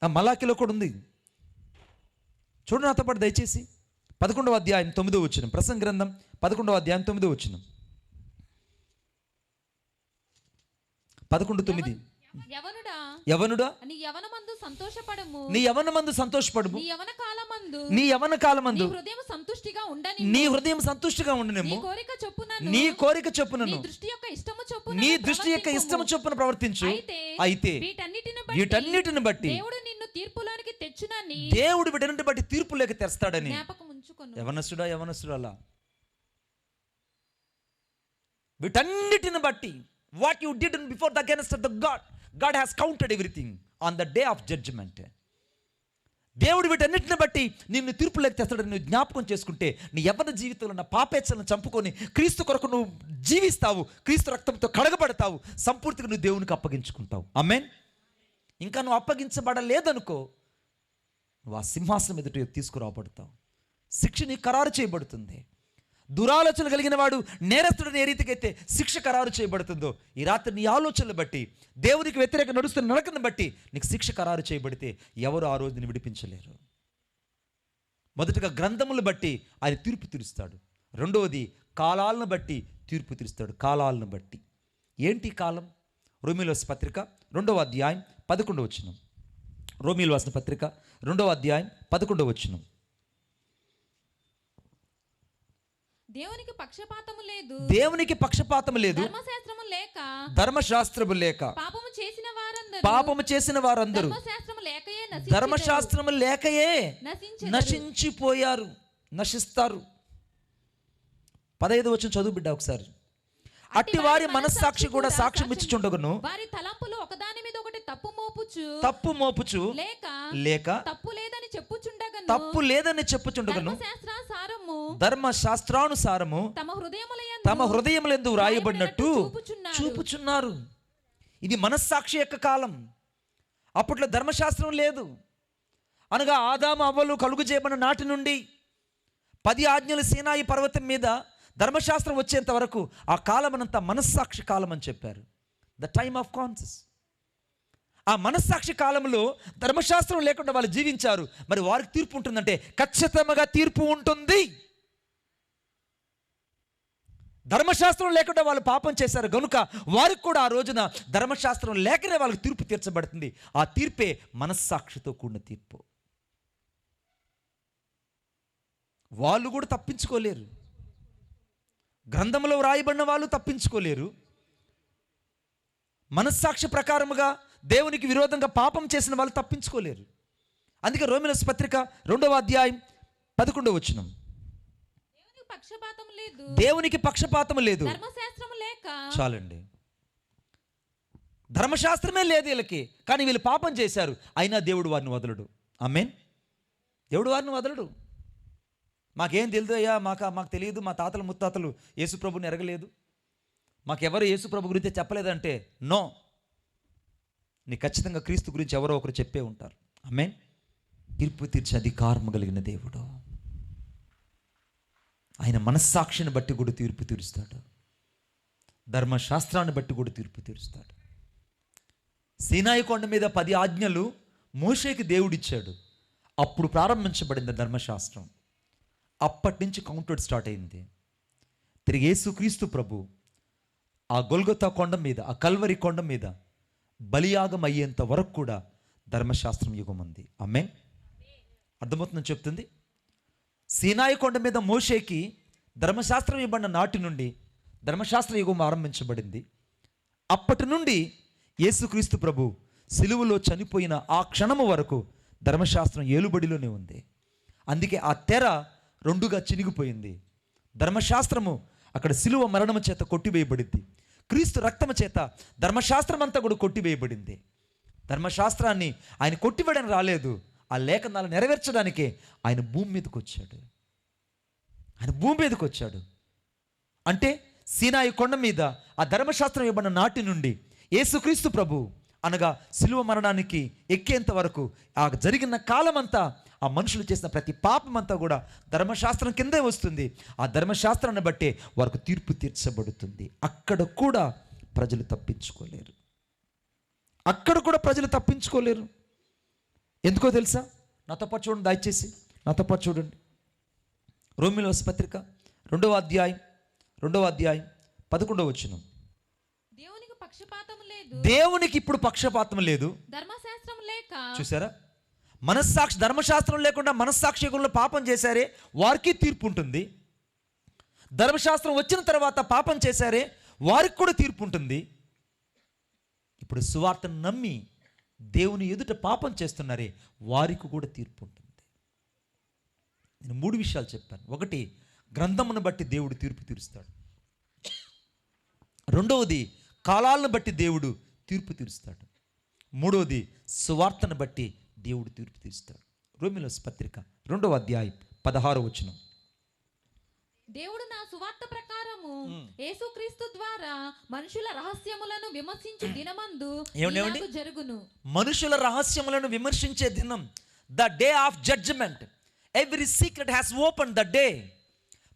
Speaker 1: ఆ మలాకిలో కూడా ఉంది. చూడు నాతో పాటు దయచేసి 11వ అధ్యాయం 9వ వచనం. ప్రసంగ గ్రంథం 11వ అధ్యాయం 9వ వచనం. 11:9. యవనుడా
Speaker 2: నీ యవనమందు సంతోషపడము,
Speaker 1: నీ యవనమందు సంతోషపడము,
Speaker 2: నీ యవన కాలమందు
Speaker 1: నీ
Speaker 2: హృదయం సంతుష్టిగా ఉండని,
Speaker 1: నీ హృదయం సంతుష్టిగా ఉండనేమో,
Speaker 2: నీ కోరిక చొప్పునను
Speaker 1: నీ దృష్టి యొక్క ఇష్టము చొప్పున ప్రవర్తించు. అయితే వీటన్నిటిని బట్టి
Speaker 2: దేవుడు నిన్ను తీర్పులోనికి తెచ్చునని,
Speaker 1: దేవుడు వీటన్నిటిని బట్టి తీర్పులోకి తెస్తాడని.
Speaker 2: జ్ఞాపకం ఉంచుకొను.
Speaker 1: యవనస్తుడా వీటన్నిటిని బట్టి what you did before the against of the God has counted everything on the day of judgment. దేవుడు వీటన్నిటిని బట్టి నిన్ను తీర్పులోకి తెస్తాడని నువ్వు జ్ఞాపకం చేసుకుంటే, నీ యవ్వన జీవితంలో ఉన్న పాపేచ్చలను చంపుకొని క్రీస్తు కొరకు నువ్వు జీవిస్తావు. క్రీస్తు రక్తంతో కడగబడతావు. సంపూర్తిగా నువ్వు దేవునికి అప్పగించుకుంటావు. ఆమేన్. ఇంకా నువ్వు అప్పగించబడలేదనుకో, నువ్వు ఆ సింహాసనం ఎదుట తీసుకురాబడతావు. శిక్ష నీకు ఖరారు చేయబడుతుంది. దురాలోచనలు కలిగిన వాడు నేరస్తుడని ఏ రీతికైతే శిక్ష ఖరారు చేయబడుతుందో, ఈ రాత్రి నీ ఆలోచనలు బట్టి, దేవునికి వ్యతిరేక నడుస్తున్న నడకను బట్టి నీకు శిక్ష ఖరారు చేయబడితే ఎవరు ఆ రోజుని విడిపించలేరు. మొదటగా గ్రంథములు బట్టి ఆయన తీర్పు తీరుస్తాడు. రెండవది కాలాలను బట్టి తీర్పు తీరుస్తాడు. కాలాలను బట్టి ఏంటి కాలం? రోమీయుల పత్రిక 2వ అధ్యాయం 11వ వచనం. రోమీయుల రాసిన పత్రిక 2వ అధ్యాయం 11వ వచనం.
Speaker 2: దేవునికి పక్షపాతము లేదు,
Speaker 1: దేవునికి పక్షపాతము లేదు, ధర్మశాస్త్రము లేక పాపము చేసిన వారందరూ ధర్మశాస్త్రము లేకయే నశించిపోయారు, నశిస్తారు. 15వ వచనం చదువు బిడ్డ ఒకసారి. అట్టి వారి మనస్సాక్షి కూడా సాక్ష్యం ఇచ్చుచుండగును,
Speaker 2: వారి తలంపులు ఒకదాని మీద ఒకటి
Speaker 1: తప్పు మోపుచు లేక తప్పు లేదని చెప్పుచుండగను, ధర్మశాస్త్రానుసారము తమ హృదయములందు వ్రాయబడినట్టు చూపుచున్నారు. ఇది మనస్సాక్షి యొక్క కాలం. అప్పట్లో ధర్మశాస్త్రం లేదు. అనగా ఆదాము అవ్వలు కలుగు చేయబడిన నాటి నుండి 10 ఆజ్ఞలు సీనాయి పర్వతం మీద ధర్మశాస్త్రం వచ్చేంత వరకు ఆ కాలమనంతా మనస్సాక్షి కాలం అని చెప్పారు. The time of conscious. ఆ మనస్సాక్షి కాలంలో ధర్మశాస్త్రం లేకుండా వాళ్ళు జీవించారు. మరి వారికి తీర్పు ఉంటుందంటే ఖచ్చితంగా తీర్పు ఉంటుంది. ధర్మశాస్త్రం లేకుండా వాళ్ళు పాపం చేశారు కనుక వారికి కూడా ఆ రోజున ధర్మశాస్త్రం లేకనే వాళ్ళకి తీర్పు తీర్చబడుతుంది. ఆ తీర్పే మనస్సాక్షితో కూడిన తీర్పు. వాళ్ళు కూడా తప్పించుకోలేరు. గ్రంథంలో వ్రాయబడిన వాళ్ళు తప్పించుకోలేరు. మనస్సాక్షి ప్రకారముగా దేవునికి విరోధంగా పాపం చేసిన వాళ్ళు తప్పించుకోలేరు. అందుకే రోమీయుల పత్రిక 2వ అధ్యాయం 11వ వచనం. దేవునికి పక్షపాతం లేదు. చాలండి. ధర్మశాస్త్రమే లేదు వీళ్ళకి, కానీ వీళ్ళు పాపం చేశారు. అయినా దేవుడు వారిని వదలడు. ఆమేన్. దేవుడు వారిని వదలడు. మాకేం తెలియదు అయ్యా, మాకు తెలియదు, మా తాతలు ముత్తాతలు యేసుప్రభుని ఎరగలేదు, మాకెవరు యేసుప్రభు గురించి చెప్పలేదంటే నో, నీకు ఖచ్చితంగా క్రీస్తు గురించి ఎవరో ఒకరు చెప్పే ఉంటారు. ఆమేన్. తీర్పు తీర్చే అధికారం కలిగిన దేవుడు. ఆయన మనస్సాక్షిని బట్టి కూడా తీర్పు తీరుస్తాడు. ధర్మశాస్త్రాన్ని బట్టి కూడా తీర్పు తీరుస్తాడు. సీనాయి కొండ మీద 10 ఆజ్ఞలు మోషేకి దేవుడిచ్చాడు. అప్పుడు ప్రారంభించబడింది ధర్మశాస్త్రం. అప్పటి నుంచి కౌంటర్ స్టార్ట్ అయింది. తిరిగి యేసుక్రీస్తు ప్రభు ఆ గొల్గొతా కొండ మీద, ఆ కల్వరి కొండ మీద బలియాగం అయ్యేంత వరకు కూడా ధర్మశాస్త్రం యుగం ఉంది. ఆమేన్. అర్థమవుతుందని చెప్తుంది. సీనాయి కొండ మీద మోషేకి ధర్మశాస్త్రం ఇవ్వబడిన నాటి నుండి ధర్మశాస్త్ర యుగం ఆరంభించబడింది. అప్పటి నుండి యేసుక్రీస్తు ప్రభు సిలువలో చనిపోయిన ఆ క్షణము వరకు ధర్మశాస్త్రం ఏలుబడిలోనే ఉంది. అందుకే ఆ తెర 2గా చినిగిపోయింది. ధర్మశాస్త్రము అక్కడ సిలువ మరణము చేత కొట్టివేయబడింది. క్రీస్తు రక్తము చేత ధర్మశాస్త్రం అంతా కూడా కొట్టివేయబడింది. ధర్మశాస్త్రాన్ని ఆయన కొట్టివేయడానికి రాలేదు, ఆ లేఖనాలు నెరవేర్చడానికే ఆయన భూమి మీదకి వచ్చాడు. ఆయన భూమి మీదకి వచ్చాడు అంటే సీనాయి కొండ మీద ఆ ధర్మశాస్త్రం ఇవ్వబడిన నాటి నుండి యేసుక్రీస్తు ప్రభు అనగా సిలువ మరణానికి ఎక్కేంత వరకు ఆ జరిగిన కాలమంతా ఆ మనుషులు చేసిన ప్రతి పాపం అంతా కూడా ధర్మశాస్త్రం కిందే వస్తుంది. ఆ ధర్మశాస్త్రాన్ని బట్టే వారికి తీర్పు తీర్చబడుతుంది. అక్కడ కూడా ప్రజలు తప్పించుకోలేరు. అక్కడ కూడా ప్రజలు తప్పించుకోలేరు. ఎందుకో తెలుసా? నాతో పాటు చూడండి, దయచేసి నాతో పాటు చూడండి. రోమీయుల పత్రిక 2వ అధ్యాయం 11వ వచనం.
Speaker 2: దేవునికి పక్షపాతం లేదు.
Speaker 1: దేవునికి ఇప్పుడు పక్షపాతం లేదు.
Speaker 2: ధర్మశాస్త్రం లేక,
Speaker 1: చూసారా, మనస్సాక్షి ధర్మశాస్త్రం లేకుండా మనస్సాక్షికులను పాపం చేశారే వారికి తీర్పు ఉంటుంది. ధర్మశాస్త్రం వచ్చిన తర్వాత పాపం చేశారే వారికి కూడా తీర్పు ఉంటుంది. ఇప్పుడు సువార్తను నమ్మి దేవుని ఎదుట పాపం చేస్తున్నారే వారికి కూడా తీర్పు ఉంటుంది. నేను 3 విషయాలు చెప్పాను. 1, గ్రంథమును బట్టి దేవుడు తీర్పు తీరుస్తాడు. 2వది, కాలాలను బట్టి దేవుడు తీర్పు తీరుస్తాడు. 3వది, సువార్తను బట్టి దేవుడు తీర్పు తీరుస్తాడు. రోమీయుల పత్రిక 2వ అధ్యాయం 16వ వచనం.
Speaker 2: దేవుడు నా సువార్త ప్రకారము యేసుక్రీస్తు ద్వారా మనుషుల రహస్యములను విమర్శించు దినమందు ఇలాగు జరుగును.
Speaker 1: మనుషుల రహస్యములను విమర్శించే దినం, the day of judgement. Every secret has open the day.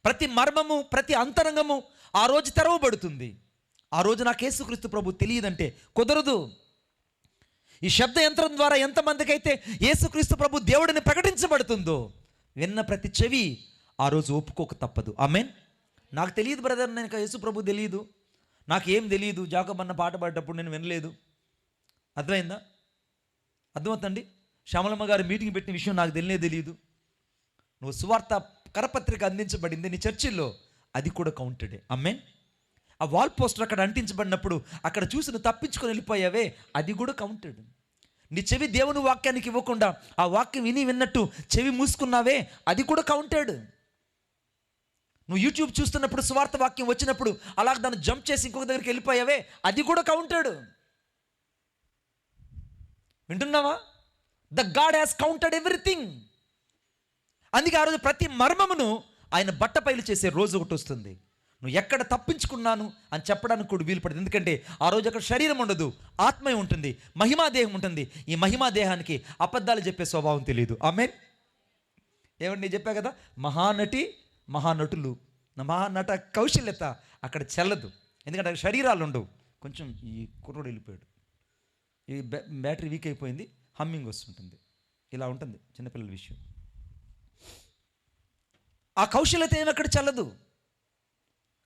Speaker 1: ప్రతి మర్మము, ప్రతి అంతరంగము ఆ రోజు తెరవబడుతుంది. ఆ రోజు నాకు యేసుక్రీస్తు ప్రభు తెలియదంటే కుదరదు. ఈ శబ్ద యంత్రం ద్వారా ఎంతమందికి అయితే యేసుక్రీస్తు ప్రభు దేవుడిని ప్రకటించబడుతుందో విన్న ప్రతి చెవి ఆ రోజు ఒప్పుకోక తప్పదు. ఆమేన్. నాకు తెలియదు బ్రదర్, నేను యేసు ప్రభు తెలియదు, నాకు ఏం తెలియదు, జాకబన్న పాట పాడేటప్పుడు నేను వినలేదు. అర్థమైందా? అర్థమవుతుందండి. శ్యామలమ్మ గారు మీటింగ్ పెట్టిన విషయం నాకు తెలియదు. నువ్వు సువార్త కరపత్రిక అందించబడింది నీ చర్చిల్లో, అది కూడా కౌంటెడే. ఆమేన్. ఆ వాల్ పోస్టర్ అక్కడ అంటించబడినప్పుడు అక్కడ చూసి నువ్వు తప్పించుకొని వెళ్ళిపోయావే, అది కూడా కౌంటెడ్. నీ చెవి దేవుని వాక్యానికి ఇవ్వకుండా ఆ వాక్యం విన్నట్టు చెవి మూసుకున్నావే, అది కూడా కౌంటెడ్. నువ్వు యూట్యూబ్ చూస్తున్నప్పుడు సువార్త వాక్యం వచ్చినప్పుడు అలాగ దాన్ని జంప్ చేసి ఇంకొక దగ్గరికి వెళ్ళిపోయావే, అది కూడా కౌంటెడ్. వింటున్నావా? The God has counted everything. అందుకే ఆ రోజు ప్రతి మర్మమును ఆయన బట్టపైలు చేసే రోజు ఒకటి వస్తుంది. నువ్వు ఎక్కడ తప్పించుకున్నాను అని చెప్పడానికి కూడా వీలు పడుతుంది. ఎందుకంటే ఆ రోజు అక్కడ శరీరం ఉండదు, ఆత్మ ఉంటుంది, మహిమాదేహం ఉంటుంది. ఈ మహిమాదేహానికి అబద్ధాలు చెప్పే స్వభావం తెలియదు. ఆమేన్. ఏమండి, నేను చెప్పా కదా, మహానటులు మహానట కౌశల్యత అక్కడ చెల్లదు. ఎందుకంటే అక్కడ శరీరాలు ఉండవు. కొంచెం ఈ కుర్రోడు వెళ్ళిపోయాడు, ఈ బ్యాటరీ వీక్ అయిపోయింది, హమ్మింగ్ వస్తుంటుంది, ఇలా ఉంటుంది చిన్నపిల్లల విషయం. ఆ కౌశల్యత ఏమి అక్కడ చెల్లదు.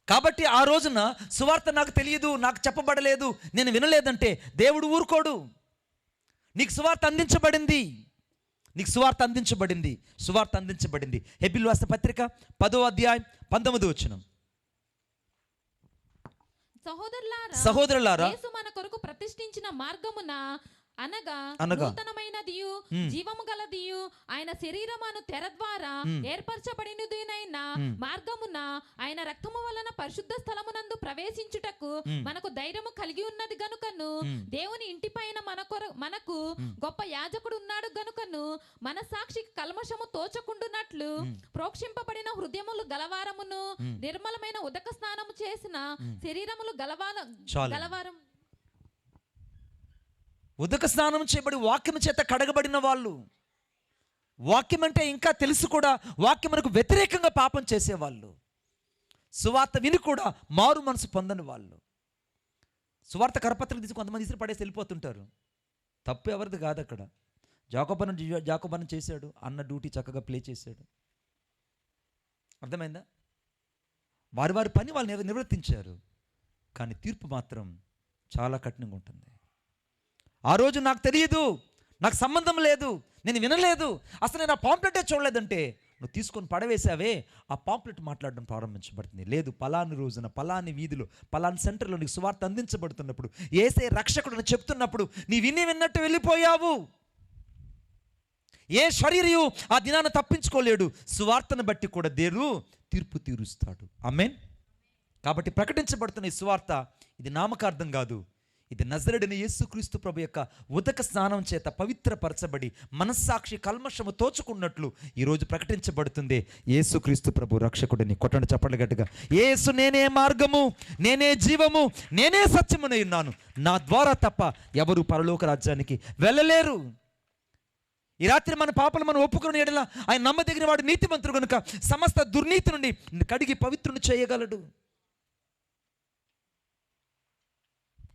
Speaker 1: కాబట్టి ఆ రోజున సువార్త నాకు తెలియదు, నాకు చెప్పబడలేదు, నేను వినలేదంటే దేవుడు ఊరుకోడు. నీకు సువార్త అందించబడింది, సువార్త అందించబడింది. హెబ్రీయుల రాసిన పత్రిక 10వ అధ్యాయం 19వ వచనం. సహోదరులారా,
Speaker 2: యేసు మన కొరకు ప్రతిష్ఠించిన మార్గమున అనగా నూతనమైనదియు జీవము గలదియు ఆయన శరీరమును తెర ద్వారా ఏర్పరచబడినదినైన మార్గమున ఆయన రక్తము వలన పరిశుద్ధ స్థలమునందు ప్రవేశించుటకు మనకు ధైర్యము కలిగి ఉన్నది గనుకను, దేవుని ఇంటి పైన మనకు గొప్ప యాజకుడు ఉన్నాడు గనుకను, మన సాక్షికి కల్మషము తోచకుండునట్లు ప్రోక్షింపబడిన హృదయములు గలవారమును నిర్మలమైన ఉదక స్నానము చేసిన శరీరములు గలవారం
Speaker 1: ఉదక స్నానం చేయబడి వాక్యము చేత కడగబడిన వాళ్ళు, వాక్యం అంటే ఇంకా తెలిసి కూడా వాక్యమునకు వ్యతిరేకంగా పాపం చేసేవాళ్ళు, సువార్త విని కూడా మారు మనసు పొందని వాళ్ళు, సువార్త కరపత్రం తీసి కొంతమంది ఇసిరి పడేసి వెళ్ళిపోతుంటారు. తప్పు ఎవరిది కాదు అక్కడ. జాకోబనం చేశాడు, అన్న డ్యూటీ చక్కగా ప్లే చేశాడు. అర్థమైందా? వారి వారి పని వాళ్ళు నిర్వర్తించారు. కానీ తీర్పు మాత్రం చాలా కఠినంగా ఉంటుంది. ఆ రోజు నాకు తెలియదు, నాకు సంబంధం లేదు, నేను వినలేదు, అసలు నేను ఆ పాంప్లెటే చూడలేదంటే నువ్వు తీసుకొని పడవేసావే, ఆ పాంప్లెట్ మాట్లాడడం ప్రారంభించబడుతుంది. లేదు, పలాని రోజున పలాని వీధిలో పలాని సెంటర్లో నీకు సువార్త అందించబడుతున్నప్పుడు, యేసే రక్షకుడు అని చెప్తున్నప్పుడు నీ విన్నట్టు వెళ్ళిపోయావు. ఏ శరీరయు ఆ దినాన్ని తప్పించుకోలేడు. సువార్తను బట్టి కూడా దేవుడు తీర్పు తీరుస్తాడు. ఆమేన్. కాబట్టి ప్రకటించబడుతున్న ఈ సువార్త ఇది నామకార్థం కాదు. ఇది నజరేయుడైన యేసుక్రీస్తు ప్రభు యొక్క ఉదక స్నానం చేత పవిత్రపరచబడి మనస్సాక్షి కల్మషము తోచుకున్నట్లు ఈరోజు ప్రకటించబడుతుంది. యేసుక్రీస్తు ప్రభు రక్షకుడిని. కొట్టండి చప్పట్లు గట్టిగా. యేసు నేనే మార్గము, నేనే జీవము, నేనే సత్యమునై ఉన్నాను, నా ద్వారా తప్ప ఎవరు పరలోక రాజ్యానికి వెళ్ళలేరు. ఈ రాత్రి మన పాపలు మనం ఒప్పుకున్న ఎడల ఆయన నమ్మదగిన వాడు, నీతిమంతుడు కనుక సమస్త దుర్నీతి నుండి కడిగి పవిత్రుని చేయగలడు.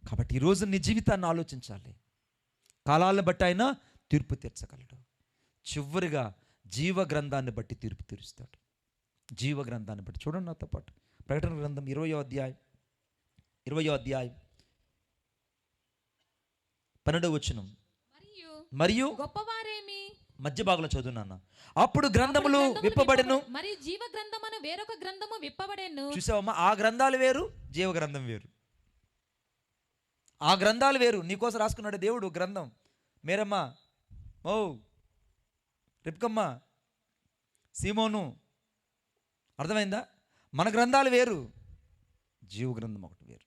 Speaker 1: కాబట్టి ఈరోజు నీ జీవితాన్ని ఆలోచించాలి. కాలాలను బట్టి ఆయన తీర్పు తీర్చగలడు. చివరిగా జీవ గ్రంథాన్ని బట్టి తీర్పు తీరుస్తాడు. జీవ గ్రంథాన్ని బట్టి చూడండి నాతో పాటు. ప్రకటన గ్రంథం 20వ అధ్యాయం 12వ వచనం. మరియు
Speaker 2: గొప్పవారేమి,
Speaker 1: మధ్య భాగంలో చదువునాన్న. అప్పుడు గ్రంథములు విప్పబడెను,
Speaker 2: మరియు జీవ గ్రంథమును వేరొక గ్రంథము విప్పబడెను.
Speaker 1: చూసావమ్మా, ఆ గ్రంథాలు వేరు, జీవ గ్రంథం వేరు. ఆ గ్రంథాలు వేరు. నీకోసం రాసుకున్నాడు దేవుడు గ్రంథం. మేరమ్మ, ఓ రిప్కమ్మ, సీమోను, అర్థమైందా? మన గ్రంథాలు వేరు, జీవ గ్రంథం ఒకటి వేరు.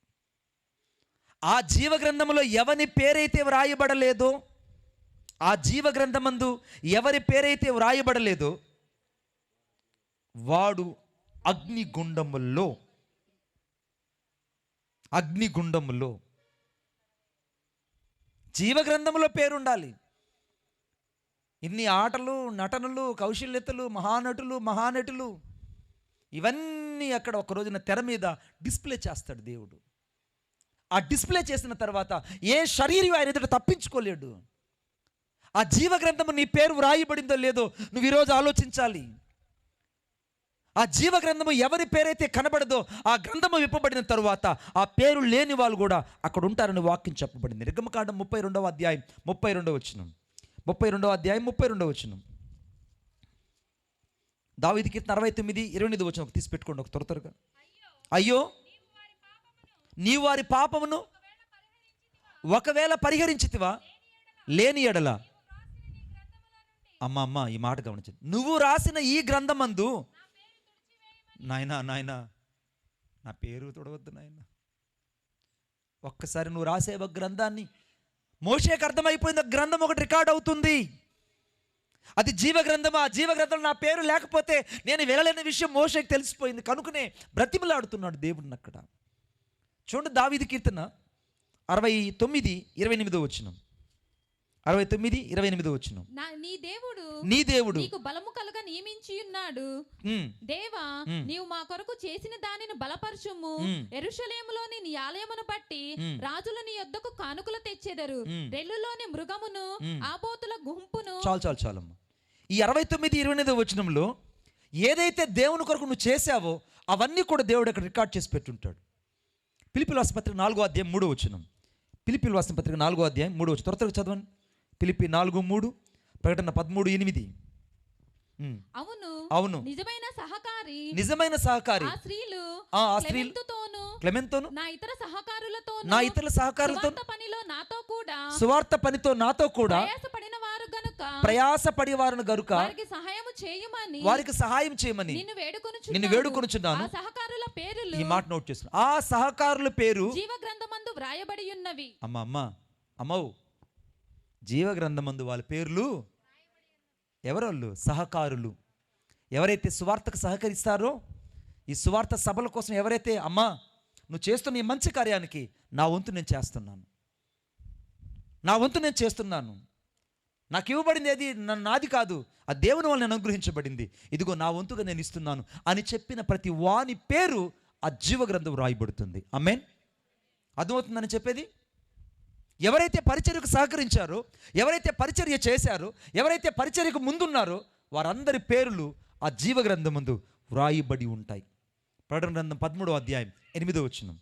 Speaker 1: ఆ జీవ గ్రంథంలో ఎవరి పేరైతే వ్రాయబడలేదో, ఆ జీవ గ్రంథమందు ఎవరి పేరైతే వ్రాయబడలేదో వాడు అగ్నిగుండములో జీవ గ్రంథంలో పేరుండాలి. ఇన్ని ఆటలు, నటనలు, కౌశల్యతలు, మహానటులు ఇవన్నీ అక్కడ ఒక రోజున తెర మీద డిస్ప్లే చేస్తాడు దేవుడు. ఆ డిస్ప్లే చేసిన తర్వాత ఏ శరీరం ఆయన ఎదుట తప్పించుకోలేడు. ఆ జీవ గ్రంథము నీ పేరు వ్రాయబడిందో లేదో నువ్వు ఈరోజు ఆలోచించాలి. ఆ జీవ గ్రంథము ఎవరి పేరైతే కనబడదో ఆ గ్రంథము విప్పబడిన తరువాత ఆ పేరు లేని వాళ్ళు కూడా అక్కడ ఉంటారని వాక్యం చెప్పబడింది. నిర్గమకాండం 32వ అధ్యాయం 32వ వచనం. 32వ అధ్యాయం 32వ వచనం. దావీదు కీర్తన 69:28 వచనం తీసి పెట్టుకోండి ఒక త్వరగా. అయ్యో, నీవు వారి పాపమును ఒకవేళ పరిహరించితివా, లేని ఎడల. అమ్మ ఈ మాట గమనించండి. నువ్వు రాసిన ఈ గ్రంథమందు నాయనా నా పేరు తొడవద్దు నాయన. ఒక్కసారి నువ్వు రాసే ఒక గ్రంథాన్ని, మోషేకి అర్థమైపోయింది, గ్రంథం ఒకటి రికార్డ్ అవుతుంది, అది జీవ గ్రంథం. ఆ జీవ గ్రంథంలో నా పేరు లేకపోతే నేను వెళ్ళలేని విషయం మోషేకి తెలిసిపోయింది. కనుకనే బ్రతిమలాడుతున్నాడు దేవుడిని అక్కడ. చూడండి, దావీదు కీర్తన 69:28 వచనం. 69:28 వచనం. నీ దేవుడు
Speaker 2: నీకు బలము కలుగ నియమించి ఉన్నాడు. దేవా, నీవు మా కొరకు చేసిన దానిని బలపరచుము. యెరూషలేములోని నీ ఆలయమును బట్టి రాజులు నీ యొద్దకు కానుకలు తెచ్చెదరు. రెల్లులోని మృగమును, ఆబోతుల గుంపును.
Speaker 1: చాలమ్మ. ఈ 69:28 వచనంలో ఏదైతే దేవుని కొరకు నువ్వు చేశావో అవన్నీ కూడా దేవుడు అక్కడ రికార్డ్ చేసి పెట్టుంటాడు. ఫిలిప్పీయుల రాసిన పత్రిక 4వ అధ్యాయం 3వ వచనం. ఫిలిప్పీయుల రాసిన పత్రిక 4వ అధ్యాయం 3వ వచనం. త్వరగా చదవండి. ఫిలిప్పీ 4:3, ప్రకటన 13:8.
Speaker 2: అవును, నిజమైన సహకారి ఆ స్త్రీలు
Speaker 1: క్లెమెంతోను
Speaker 2: నా ఇతర సహకారులతోను
Speaker 1: సువార్త పనితో నాతో కూడా
Speaker 2: ప్రయాసపడి వారును
Speaker 1: గనుక వారికి సహాయం చేయమని నిన్ను వేడుకొనుచున్నాను.
Speaker 2: సహకారుల పేర్లు,
Speaker 1: ఈ మాట నోట్ చేస్తున్నా, ఆ సహకారుల పేరు
Speaker 2: జీవ గ్రంథమందు వ్రాయబడి ఉన్నవి.
Speaker 1: అమ్మవు జీవ గ్రంథమందు వాళ్ళ పేర్లు ఎవరోళ్ళు? సహకారులు. ఎవరైతే సువార్తకు సహకరిస్తారో, ఈ సువార్త సభల కోసం ఎవరైతే, అమ్మా నువ్వు చేస్తున్న ఈ మంచి కార్యానికి నా వంతు నేను చేస్తున్నాను. నాకు ఇవ్వబడింది ఏది నాది కాదు, ఆ దేవుని వల్ల నేను అనుగ్రహించబడింది, ఇదిగో నా వంతుగా నేను ఇస్తున్నాను అని చెప్పిన ప్రతి వాని పేరు ఆ జీవ గ్రంథం రాయబడుతుంది. ఆమేన్. అర్థమవుతుందని చెప్పేది. ఎవరైతే పరిచర్యకు సహకరించారో, ఎవరైతే పరిచర్య చేశారో, ఎవరైతే పరిచర్యకు ముందున్నారో వారందరి పేర్లు ఆ జీవ గ్రంథం ముందు వ్రాయబడి ఉంటాయి. ప్రకటన గ్రంథం 13వ అధ్యాయం 8వ వచనం.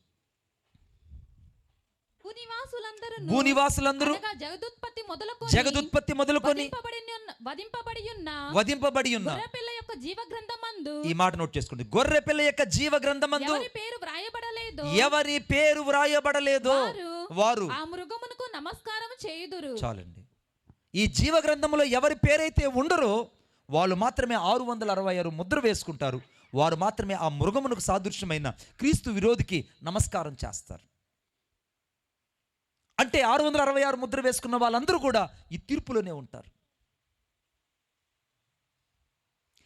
Speaker 1: భూనివాసులందరూ జగదుత్పత్తి మొదలుకొని వధింపబడి ఉన్న ఈ మాట నోట్ చేసుకోండి. గొర్రె పిల్ల యొక్క జీవ గ్రంథమందు ఎవరి పేరు వ్రాయబడలేదో వారు
Speaker 2: ఆ మృగమునకు నమస్కారం చేయుదురు.
Speaker 1: చాలండి. ఈ జీవ గ్రంథంలో ఎవరి పేరైతే ఉండరో వాళ్ళు మాత్రమే 666 ముద్ర వేసుకుంటారు. వారు మాత్రమే ఆ మృగమునకు సాదృశ్యమైన క్రీస్తు విరోధికి నమస్కారం చేస్తారు. అంటే 666 ముద్ర వేసుకున్న వాళ్ళందరూ కూడా ఈ తీర్పులోనే ఉంటారు.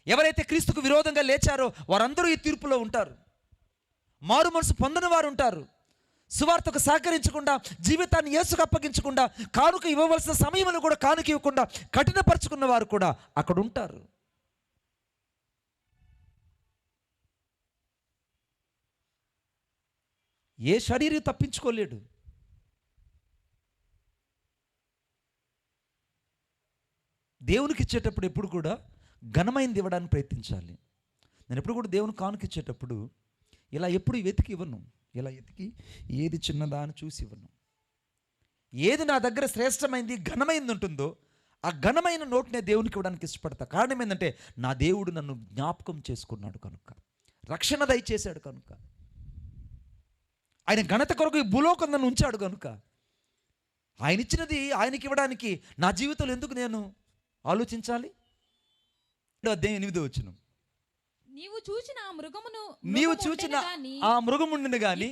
Speaker 1: ఎవరైతే క్రీస్తుకు విరోధంగా లేచారో వారందరూ ఈ తీర్పులో ఉంటారు. మారు మనసు పొందని వారు ఉంటారు. సువార్తకు సహకరించకుండా, జీవితాన్ని యేసుకు అప్పగించకుండా, కానుక ఇవ్వవలసిన సమయంలో కూడా కానుక ఇవ్వకుండా కఠినపరుచుకున్న వారు కూడా అక్కడ ఉంటారు. ఏ శరీరం తప్పించుకోలేడు. దేవునికి ఇచ్చేటప్పుడు ఎప్పుడు కూడా ఘనమైనది ఇవ్వడానికి ప్రయత్నించాలి. నేను ఎప్పుడు కూడా దేవుని కానుక ఇచ్చేటప్పుడు ఇలా ఎప్పుడు వెతికి ఇవ్వను. ఇలా ఎతికి ఏది చిన్నదా అని చూసి ఇవ్వను. ఏది నా దగ్గర శ్రేష్టమైంది, ఘనమైంది ఉంటుందో ఆ ఘనమైన నోటునే దేవునికి ఇవ్వడానికి ఇష్టపడతా. కారణం ఏంటంటే నా దేవుడు నన్ను జ్ఞాపకం చేసుకున్నాడు కనుక, రక్షణ దయచేశాడు కనుక, ఆయన ఘనత కొరకు ఈ భూలోకం నన్ను ఉంచాడు కనుక, ఆయన ఇచ్చినది ఆయనకి ఇవ్వడానికి నా జీవితంలో ఎందుకు నేను ఆలోచించాలి? 8వ వచనం.
Speaker 2: నీవు చూచిన
Speaker 1: ఆ మృగముండిని గాని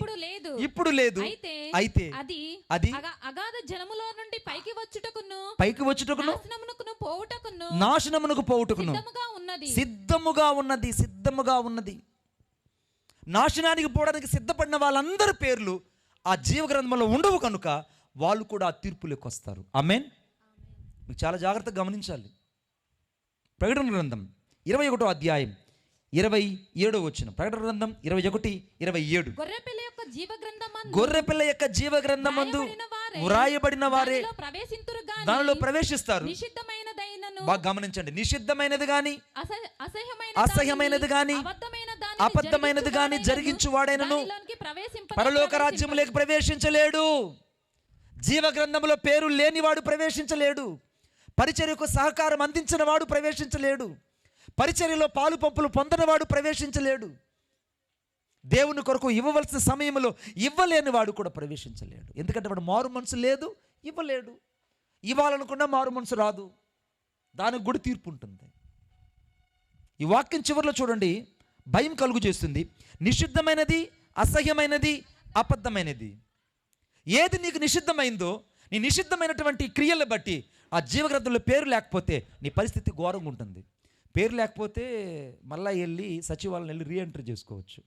Speaker 1: ఇప్పుడు లేదు. అయితే అది
Speaker 2: అగాధ జనములో నుండి పైకి వచ్చుటకును
Speaker 1: నాశనమునకు పోవుటకును సిద్ధముగా ఉన్నది. నాశనానికి పోవడానికి సిద్ధపడిన వాళ్ళందరి పేర్లు ఆ జీవ గ్రంథంలో ఉండవు కనుక వాళ్ళు కూడా ఆ తీర్పులోకి వస్తారు. ఆమేన్. మీకు చాలా జాగ్రత్తగా గమనించాలి. ప్రకటన గ్రంథం 21వ అధ్యాయం 27వ వచనం. ప్రకటన గ్రంథం 21:27. గొర్రె పిల్ల యొక్క జీవ గ్రంథమందు వ్రాయబడిన వారే దానిలో ప్రవేశిస్తారు. బాగా గమనించండి. నిషిద్ధమైనది గాని, అసహ్యమైనది గాని, అబద్ధమైనది గాని జరిగించు వాడైనను పరలోక రాజ్యములోకి ప్రవేశించలేడు. జీవ గ్రంథంలో పేరు లేనివాడు ప్రవేశించలేడు. పరిచర్యకు సహకారం అందించిన వాడు ప్రవేశించలేడు. పరిచర్యలో పాలు పంపులు పొందనవాడు ప్రవేశించలేడు. దేవుని కొరకు ఇవ్వవలసిన సమయంలో ఇవ్వలేని వాడు కూడా ప్రవేశించలేడు. ఎందుకంటే వాడు మారు మనసు లేదు, ఇవ్వలేడు. ఇవ్వాలనుకున్నా మారు మనసు రాదు. దానికి కూడా తీర్పు ఉంటుంది. ఈ వాక్యం చివరిలో చూడండి, భయం కలుగు చేస్తుంది. నిషిద్ధమైనది, అసహ్యమైనది, అబద్ధమైనది. ఏది నీకు నిషిద్ధమైందో, నీ నిషిద్ధమైనటువంటి క్రియలను బట్టి ఆ జీవగ్రంథంలో పేరు లేకపోతే నీ పరిస్థితి ఘోరంగా ఉంటుంది. పేరు లేకపోతే మళ్ళీ వెళ్ళి సచివాలయం వెళ్ళి రీఎంట్రీ చేసుకోవచ్చు.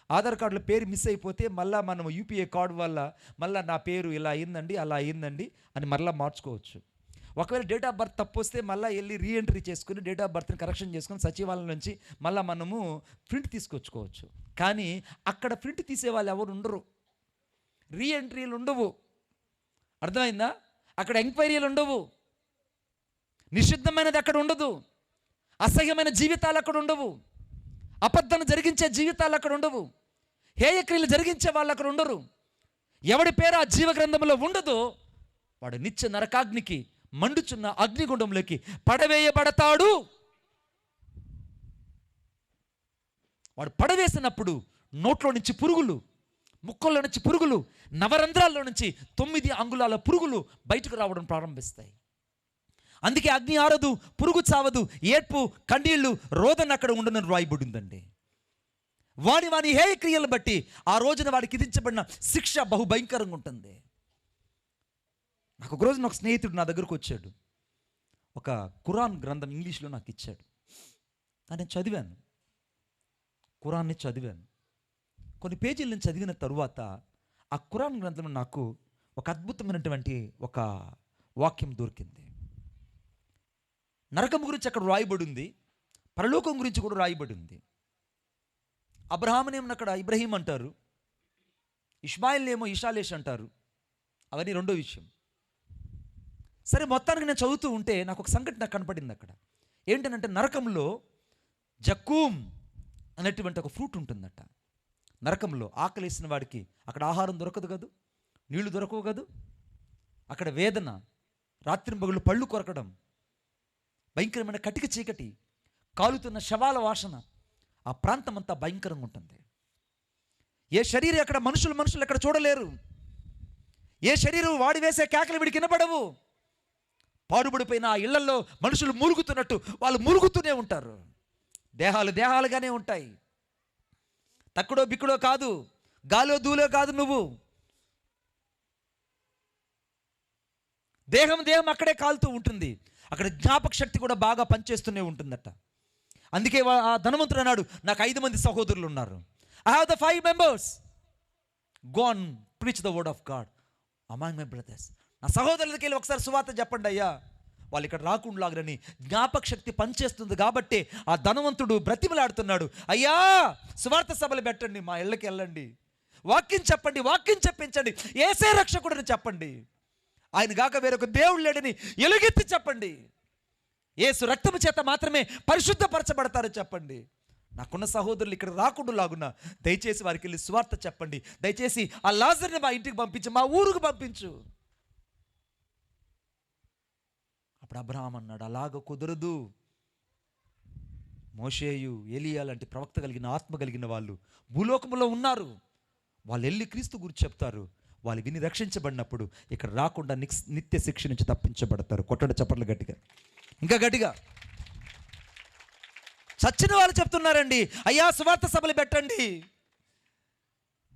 Speaker 1: ఆధార్ కార్డులో పేరు మిస్ అయిపోతే మళ్ళీ మనం యూపీఐ కార్డు వల్ల మళ్ళీ నా పేరు ఇలా అయిందండి, అలా అయిందండి అని మళ్ళీ మార్చుకోవచ్చు. ఒకవేళ డేట్ ఆఫ్ బర్త్ తప్పు వస్తే మళ్ళీ వెళ్ళి రీఎంట్రీ చేసుకుని డేట్ ఆఫ్ బర్త్ని కరెక్షన్ చేసుకుని సచివాలయం నుంచి మళ్ళీ మనము ప్రింట్ తీసుకొచ్చుకోవచ్చు. కానీ అక్కడ ప్రింట్ తీసే వాళ్ళు ఎవరు ఉండరు, రీఎంట్రీలు ఉండవు. అర్థమైందా? అక్కడ ఎంక్వైరీలు ఉండవు. నిషిద్ధమైనది అక్కడ ఉండదు. అసహ్యమైన జీవితాలు అక్కడ ఉండవు. అబద్ధం జరిగించే జీవితాలు అక్కడ ఉండవు. హేయక్రియలు జరిగించే వాళ్ళు అక్కడ ఉండరు. ఎవడి పేరు ఆ జీవ గ్రంథంలో ఉండదో వాడు నిత్య నరకాగ్నికి మండుచున్న అగ్నిగుండంలోకి పడవేయబడతాడు. వాడు పడవేసినప్పుడు నోట్లో నుంచి పురుగులు, ముక్కల్లో నుంచి పురుగులు, నవరంధ్రాల్లో నుంచి 9 అంగుళాల పురుగులు బయటకు రావడం ప్రారంభిస్తాయి. అందుకే అగ్ని ఆరదు, పురుగు చావదు, ఏడ్పు, కన్నీళ్లు, రోదన అక్కడ ఉండనని రాయబడిందండి. వాని హేయ క్రియలను బట్టి ఆ రోజున వాడికి విధించబడిన శిక్ష బహుభయంకరంగా ఉంటుంది. నాకు ఒక రోజున ఒక స్నేహితుడు నా దగ్గరకు వచ్చాడు. ఒక ఖురాన్ గ్రంథం ఇంగ్లీష్లో నాకు ఇచ్చాడు. నేను చదివాను, ఖురాన్ని చదివాను. కొన్ని పేజీల నుంచి చదివిన తరువాత ఆ ఖురాన్ గ్రంథంలో నాకు ఒక అద్భుతమైనటువంటి ఒక వాక్యం దొరికింది. నరకం గురించి అక్కడ రాయబడి ఉంది, పరలోకం గురించి కూడా రాయబడి ఉంది. అబ్రహామునేమో అక్కడ ఇబ్రహీం అంటారు, ఇష్మాయిల్ ఏమో ఇషాలేష్ అంటారు. అవన్నీ రెండో విషయం. సరే, మొత్తానికి నేను చదువుతూ ఉంటే నాకు ఒక సంఘటన నాకు కనపడింది అక్కడ. ఏంటనంటే నరకంలో జక్కూమ్ అనేటువంటి ఒక ఫ్రూట్ ఉంటుందట. నరకంలో ఆకలేసిన వాడికి అక్కడ ఆహారం దొరకదు కదూ, నీళ్లు దొరకవు కదూ, అక్కడ వేదన, రాత్రింబగళ్ళు పళ్ళు కొరకడం, భయంకరమైన కటిక చీకటి, కాలుతున్న శవాల వాసన, ఆ ప్రాంతం అంతా భయంకరంగా ఉంటుంది. ఏ శరీరం అక్కడ మనుషులు అక్కడ చూడలేరు. ఏ శరీరం వాడి వేసే కేకలు వీడికి వినపడవు. పాడుబడిపోయిన ఆ ఇళ్లలో మనుషులు మురుగుతున్నట్టు వాళ్ళు మురుగుతూనే ఉంటారు. దేహాలుగానే ఉంటాయి. తక్కుడో బిక్కుడో కాదు, గాలో దూలో కాదు, నువ్వు దేహం అక్కడే కాలుతూ ఉంటుంది. అక్కడ జ్ఞాపక శక్తి కూడా బాగా పనిచేస్తూనే ఉంటుందట. అందుకే ఆ ధనవంతుడు అన్నాడు, నాకు 5 మంది సహోదరులు ఉన్నారు. I have the 5 members. Go and preach the word of God among my brothers. నా సహోదరులకి వెళ్ళి ఒకసారి సువార్త చెప్పండి అయ్యా, వాళ్ళు ఇక్కడ రాకుండాలని జ్ఞాపక శక్తి పనిచేస్తుంది. కాబట్టి ఆ ధనవంతుడు బ్రతిమలాడుతున్నాడు, అయ్యా సువార్త సభలు పెట్టండి, మా ఇళ్ళకి వెళ్ళండి, వాక్యం చెప్పండి, వాక్యం చెప్పించండి, యేసే రక్షకుడని చెప్పండి, ఆయన గాక వేరొక దేవుడు లేడని ఎలుగెత్తి చెప్పండి, యేసు రక్తము చేత మాత్రమే పరిశుద్ధపరచబడతారని చెప్పండి. నాకున్న సహోదరులు ఇక్కడ రాకుండా లాగున్నా దయచేసి వారికి వెళ్ళి సువార్త చెప్పండి, దయచేసి ఆ లాజర్ని మా ఇంటికి పంపించు, మా ఊరుకు పంపించు. అప్పుడు అబ్రహాం అన్నాడు, అలాగ కుదరదు. మోషేయు, ఎలియా లాంటి ప్రవక్త కలిగిన ఆత్మ కలిగిన వాళ్ళు భూలోకములో ఉన్నారు. వాళ్ళు వెళ్ళి క్రీస్తు గురించి చెప్తారు. వాళ్ళు విని రక్షించబడినప్పుడు ఇక్కడ రాకుండా నిత్య శిక్ష నుంచి తప్పించబడతారు. కొట్టడం చప్పట్లు గట్టిగా, ఇంకా గట్టిగా. చచ్చిన వాళ్ళు చెప్తున్నారండి, అయ్యా సువార్త సభలు పెట్టండి,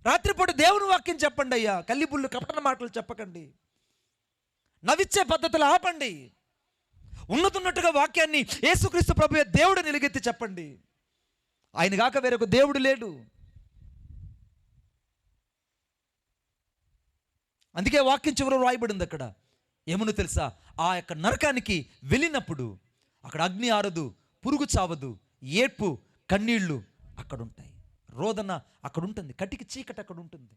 Speaker 1: రాత్రిపూట దేవుని వాక్యం చెప్పండి అయ్యా, కల్లిబుళ్ళు కపటన మాటలు చెప్పకండి, నవ్విచ్చే పద్ధతులు ఆపండి, ఉన్నతున్నట్టుగా వాక్యాన్ని యేసుక్రీస్తు ప్రభువే దేవుడు నిలగెత్తి చెప్పండి, ఆయన గాక వేరొక దేవుడు లేడు. అందుకే వాక్యం చివర రాయబడింది అక్కడ ఏమను తెలుసా, ఆ యొక్క నరకానికి వెళ్ళినప్పుడు అక్కడ అగ్ని ఆరదు, పురుగు చావదు, ఏడ్పు కన్నీళ్లు అక్కడ ఉంటాయి, రోదన అక్కడ ఉంటుంది, కటికి చీకటి అక్కడ ఉంటుంది.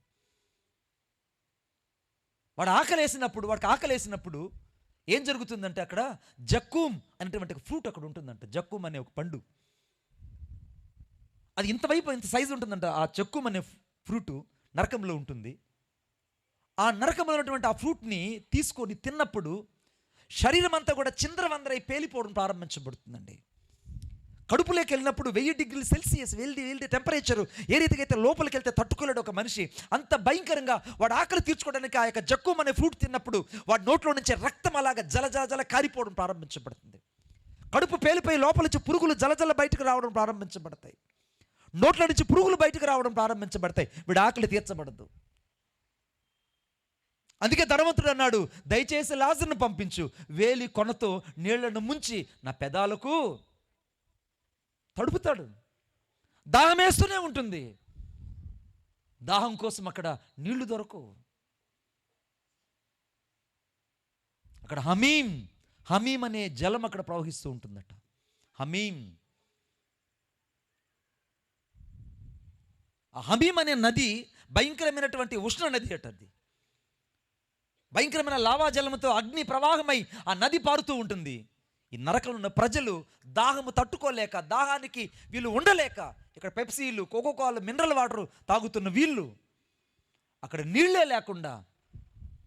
Speaker 1: వాడికి ఆకలేసినప్పుడు ఏం జరుగుతుందంటే అక్కడ జక్కూమ్ అనేటువంటి ఫ్రూట్ అక్కడ ఉంటుందంట. జక్కూమ్ అనే ఒక పండు, అది ఇంత సైజు ఉంటుందంట. ఆ జక్కూమ్ అనే ఫ్రూటు నరకంలో ఉంటుంది. ఆ నరకంలో ఉన్నటువంటి ఆ ఫ్రూట్ని తీసుకొని తిన్నప్పుడు శరీరం అంతా కూడా చిందరవందరై పేలిపోవడం ప్రారంభించబడుతుందండి. కడుపులోకి వెళ్ళినప్పుడు 1000 డిగ్రీల సెల్సియస్ వెళ్ళి టెంపరేచరు ఏ రీతిగా అయితే లోపలికి వెళ్తే తట్టుకోలేడు ఒక మనిషి, అంత భయంకరంగా వాడు ఆకలి తీర్చుకోవడానికి ఆ యొక్క జక్కూమ్ అనే ఫ్రూట్ తిన్నప్పుడు వాడి నోట్లో నుంచి రక్తం అలాగా జల కారిపోవడం ప్రారంభించబడుతుంది. కడుపు పేలిపోయి లోపల నుంచి పురుగులు జల బయటకు రావడం ప్రారంభించబడతాయి. నోట్ల నుంచి పురుగులు బయటకు రావడం ప్రారంభించబడతాయి. వీడు ఆకలి తీర్చబడదు. అందుకే ధనవంతుడు అన్నాడు, దయచేసి లాజరును పంపించు, వేలి కొనతో నీళ్లను ముంచి నా పెదాలకు తడుపుతాడు. దాహం వేస్తూనే ఉంటుంది. దాహం కోసం అక్కడ నీళ్లు దొరకవు. అక్కడ హమీం అనే జలం అక్కడ ప్రవహిస్తూ ఉంటుందట. ఆ హమీం అనే నది భయంకరమైనటువంటి ఉష్ణ నది అట. అది భయంకరమైన లావాజలముతో అగ్ని ప్రవాహమై ఆ నది పారుతూ ఉంటుంది. ఈ నరకంలో ఉన్న ప్రజలు దాహము తట్టుకోలేక, దాహానికి వీళ్ళు ఉండలేక ఇక్కడ పెప్సీలు, కోకోకోలు, మినరల్ వాటర్ తాగుతున్న వీళ్ళు అక్కడ నీళ్లే లేకుండా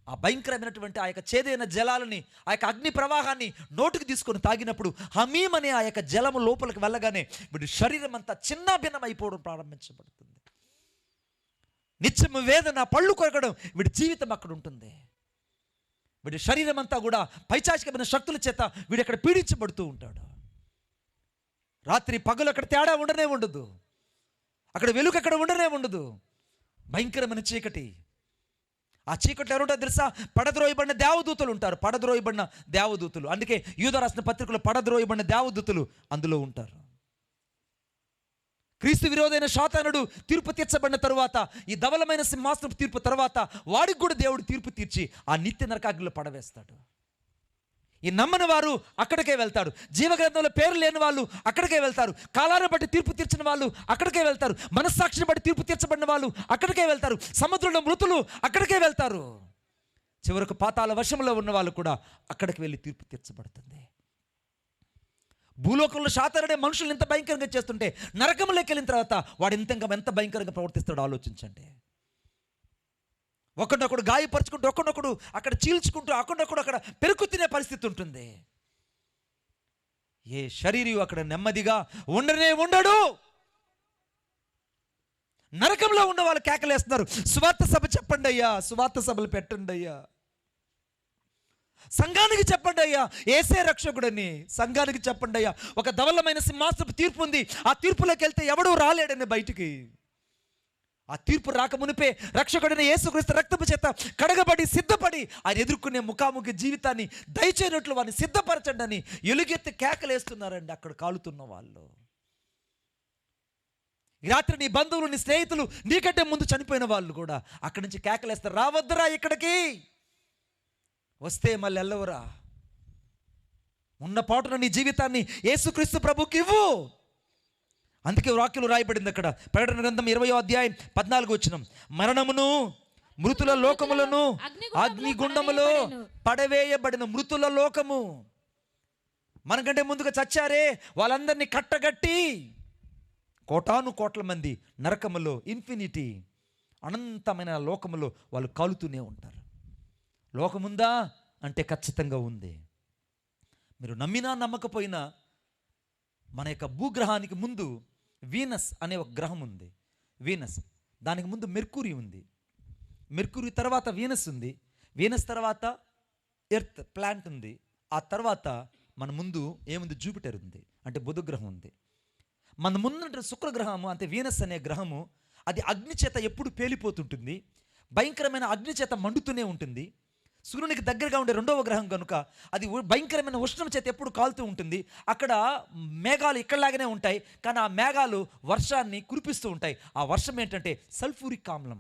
Speaker 1: ఆ భయంకరమైనటువంటి ఆ యొక్క చేదైన జలాలని, ఆ యొక్క అగ్ని ప్రవాహాన్ని నోటికి తీసుకొని తాగినప్పుడు హమీం అనే ఆ యొక్క జలము లోపలికి వెళ్ళగానే వీడి శరీరం అంతా చిన్నాభిన్నం అయిపోవడం ప్రారంభించబడుతుంది. నిత్యము వేదన, పళ్ళు కొరకడం, వీడి జీవితం అక్కడ ఉంటుంది. వీడి శరీరం అంతా కూడా పైచాచికమైన శక్తుల చేత వీడు అక్కడ పీడించబడుతూ ఉంటాడు. రాత్రి పగలు అక్కడ తేడా ఉండనే ఉండదు. అక్కడ వెలుగు అక్కడ ఉండనే ఉండదు. భయంకరమైన చీకటి. ఆ చీకట్లో ఎవరుంటారు తెలుసా? పడద్రోయబడిన దేవదూతలు ఉంటారు. పడద్రోయబడిన దేవదూతలు. అందుకే యూదా రాసిన పత్రికలో పడద్రోయబడిన దేవదూతలు అందులో ఉంటారు. క్రీస్తు విరోధైన శాతానుడు తీర్పు తీర్చబడిన తరువాత, ఈ ధవలమైన సింహాసనం తీర్పు తర్వాత వాడికి కూడా దేవుడు తీర్పు తీర్చి ఆ నిత్య నరకాగ్నిలో పడవేస్తాడు. ఈ నమ్మని వారు అక్కడికే వెళ్తారు. జీవగ్రంథంలో పేరు లేని వాళ్ళు అక్కడికే వెళ్తారు. కాలాన్ని బట్టి తీర్పు తీర్చిన వాళ్ళు అక్కడికే వెళ్తారు. మనస్సాక్షిని బట్టి తీర్పు తీర్చబడిన వాళ్ళు అక్కడికే వెళ్తారు. సముద్రంలో మృతులు అక్కడికే వెళ్తారు. చివరకు పాతాళ వశంలో ఉన్న వాళ్ళు కూడా అక్కడికి వెళ్ళి తీర్పు తీర్చబడుతుంది. భూలోకంలో శాతారనే మనుషులు ఎంత భయంకరంగా చేస్తుంటే నరకంలోకి వెళ్ళిన తర్వాత వాడు ఎంత భయంకరంగా ప్రవర్తిస్తాడో ఆలోచించండి. ఒకడొకడు గాయపరుచుకుంటూ, ఒకడొకడు అక్కడ చీల్చుకుంటూ, ఒకడొకడు అక్కడ పెరుకు తినే పరిస్థితి ఉంటుంది. ఏ శరీరం అక్కడ నెమ్మదిగా ఉండడు. నరకంలో ఉన్న వాళ్ళు కేకలేస్తున్నారు, సువార్త సభ చెప్పండి అయ్యా, సువార్త సభలు పెట్టండి అయ్యా, సంఘానికి చెప్పండి అయ్యా, ఏసే రక్షకుడని సంఘానికి చెప్పండి అయ్యా. ఒక ధవలమైన సింహాసనపు తీర్పు ఉంది, ఆ తీర్పులోకి వెళ్తే ఎవడూ రాలేడని బయటికి. ఆ తీర్పు రాకమునిపే రక్షకుడైన యేసుక్రీస్తు రక్తపు చేత కడగబడి సిద్ధపడి ఆయన ఎదుర్కొనే ముఖాముఖి జీవితాన్ని దయచేయనట్లు వారిని సిద్ధపరచండి అని ఎలుగెత్తి కేకలేస్తున్నారండి అక్కడ కాలుతున్న వాళ్ళు. ఈ రాత్రి నీ బంధువులు, నీ స్నేహితులు, నీకంటే ముందు చనిపోయిన వాళ్ళు కూడా అక్కడి నుంచి కేకలేస్తారు, రావద్దురా ఇక్కడికి, వస్తే మళ్ళీ వెళ్ళవరా, ఉన్న పాటున నీ జీవితాన్ని యేసుక్రీస్తు ప్రభుకి ఇవ్వు. అందుకే వాక్యంలో రాయబడింది అక్కడ, ప్రకటన గ్రంథం 20వ అధ్యాయం 14వ వచనం, మరణమును మృతుల లోకములను అగ్నిగుండములో పడవేయబడిన మృతుల లోకము. మనకంటే ముందుగా చచ్చారే వాళ్ళందరినీ కట్టగట్టి కోటాను కోట్ల మంది నరకములో, ఇన్ఫినిటీ అనంతమైన లోకములో వాళ్ళు కాలుతూనే ఉంటారు. లోకముందా అంటే ఖచ్చితంగా ఉంది. మీరు నమ్మినా నమ్మకపోయినా మన యొక్క భూగ్రహానికి ముందు వీనస్ అనే ఒక గ్రహం ఉంది. వీనస్, దానికి ముందు మెర్క్యూరీ ఉంది. మెర్క్యూరీ తర్వాత వీనస్ ఉంది. వీనస్ తర్వాత ఎర్త్ ప్లాంట్ ఉంది. ఆ తర్వాత మన ముందు ఏముంది, జూపిటర్ ఉంది, అంటే బుధ గ్రహం ఉంది. మన ముందు శుక్రగ్రహము అంటే వీనస్ అనే గ్రహము, అది అగ్ని చేత ఎప్పుడు పేలిపోతుంటుంది, భయంకరమైన అగ్ని చేత మండుతూనే ఉంటుంది. సూర్యునికి దగ్గరగా ఉండే రెండవ గ్రహం కనుక అది భయంకరమైన ఉష్ణం చేత ఎప్పుడు కాలుతూ ఉంటుంది. అక్కడ మేఘాలు ఇక్కడలాగానే ఉంటాయి, కానీ ఆ మేఘాలు వర్షాన్ని కురిపిస్తూ ఉంటాయి. ఆ వర్షం ఏంటంటే సల్ఫ్యూరిక్ ఆమ్లం.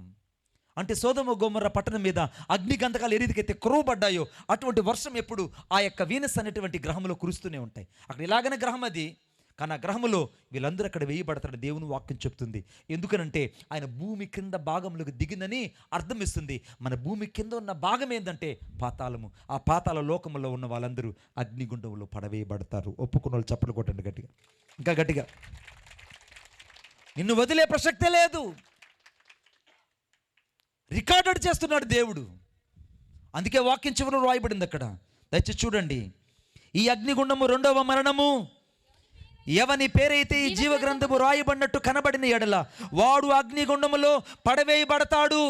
Speaker 1: అంటే సోదమ గోమర్రా పట్టణం మీద అగ్ని గంధకాలు ఏదైతే కురవబడ్డాయో అటువంటి వర్షం ఎప్పుడు ఆ యొక్క వీనస్ అనేటువంటి గ్రహంలో కురుస్తూనే ఉంటాయి. అక్కడ ఇలాగనే గ్రహం అది, కానీ ఆ గ్రహంలో వీళ్ళందరూ అక్కడ వేయబడతాడు దేవుని వాక్యం చెప్తుంది. ఎందుకనంటే ఆయన భూమి కింద భాగంలోకి దిగిందని అర్థం ఇస్తుంది. మన భూమి కింద ఉన్న భాగం ఏంటంటే పాతాళము. ఆ పాతాళ లోకములో ఉన్న వాళ్ళందరూ అగ్నిగుండంలో పడవేయబడతారు. ఒప్పుకున్న వాళ్ళు చప్పలు కొట్టండి గట్టిగా, ఇంకా గట్టిగా. నిన్ను వదిలే ప్రసక్తే లేదు. రికార్డెడ్ చేస్తున్నాడు దేవుడు. అందుకే వాక్యం చివరిలో రాయబడింది అక్కడ, దయచేసి చూడండి. ఈ అగ్నిగుండము రెండవ మరణము, ఎవని పేరైతే ఈ జీవ గ్రంథము రాయబడినట్టు కనబడిన ఎడల వాడు అగ్నిగుండములో పడవేయబడతాడు.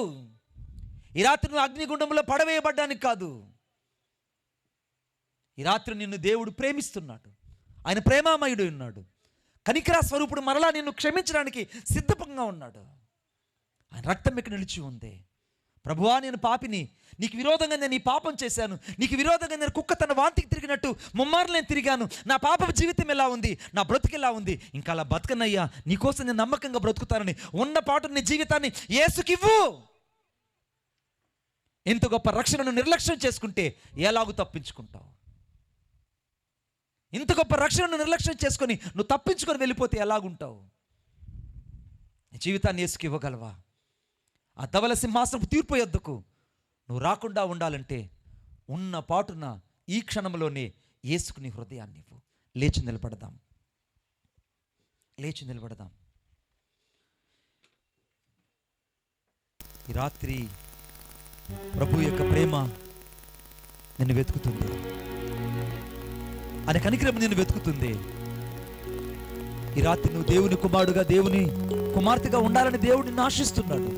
Speaker 1: ఈ రాత్రి నువ్వు అగ్నిగుండంలో పడవేయబడ్డానికి కాదు, ఈ రాత్రి నిన్ను దేవుడు ప్రేమిస్తున్నాడు. ఆయన ప్రేమామయుడు ఉన్నాడు. కనికరా స్వరూపుడు మరలా నిన్ను క్షమించడానికి సిద్ధంగా ఉన్నాడు. ఆయన రక్తం ఇక్కడ నిలిచి ఉంది. ప్రభువా, నేను పాపిని, నీకు విరోధంగా నేను ఈ పాపం చేశాను, నీకు విరోధంగా నేను కుక్క తన వాంతికి తిరిగినట్టు ముమ్మారు నేను తిరిగాను, నా పాప జీవితం ఎలా ఉంది, నా బ్రతుకు ఎలా ఉంది, ఇంకా అలా బతకనయ్యా, నీకోసం నేను నమ్మకంగా బ్రతుకుతానని ఉన్న పాటు నీ జీవితాన్ని యేసుకివ్వు. ఇంత గొప్ప రక్షణను నిర్లక్ష్యం చేసుకుంటే ఎలాగూ తప్పించుకుంటావు? ఇంత గొప్ప రక్షణను నిర్లక్ష్యం చేసుకొని నువ్వు తప్పించుకొని వెళ్ళిపోతే ఎలాగుంటావు? నీ జీవితాన్ని యేసుకి ఇవ్వగలవా? ఆ ధవల సింహాసనపు తీర్పు యొద్దకు నువ్వు రాకుండా ఉండాలంటే ఉన్న పాటున ఈ క్షణంలోనే యేసుకు నీ హృదయాన్ని ఇవ్వు. లేచి నిలబడదాం, లేచి నిలబడదాం. ఈ రాత్రి ప్రభు యొక్క ప్రేమ నిన్ను వెతుకుతుంది, ఆయన కనికరం నిన్ను వెతుకుతుంది. ఈ రాత్రి నువ్వు దేవుని కుమారుడుగా, దేవుని కుమార్తెగా ఉండాలని దేవుడు నిన్ను ఆశిస్తున్నాడు.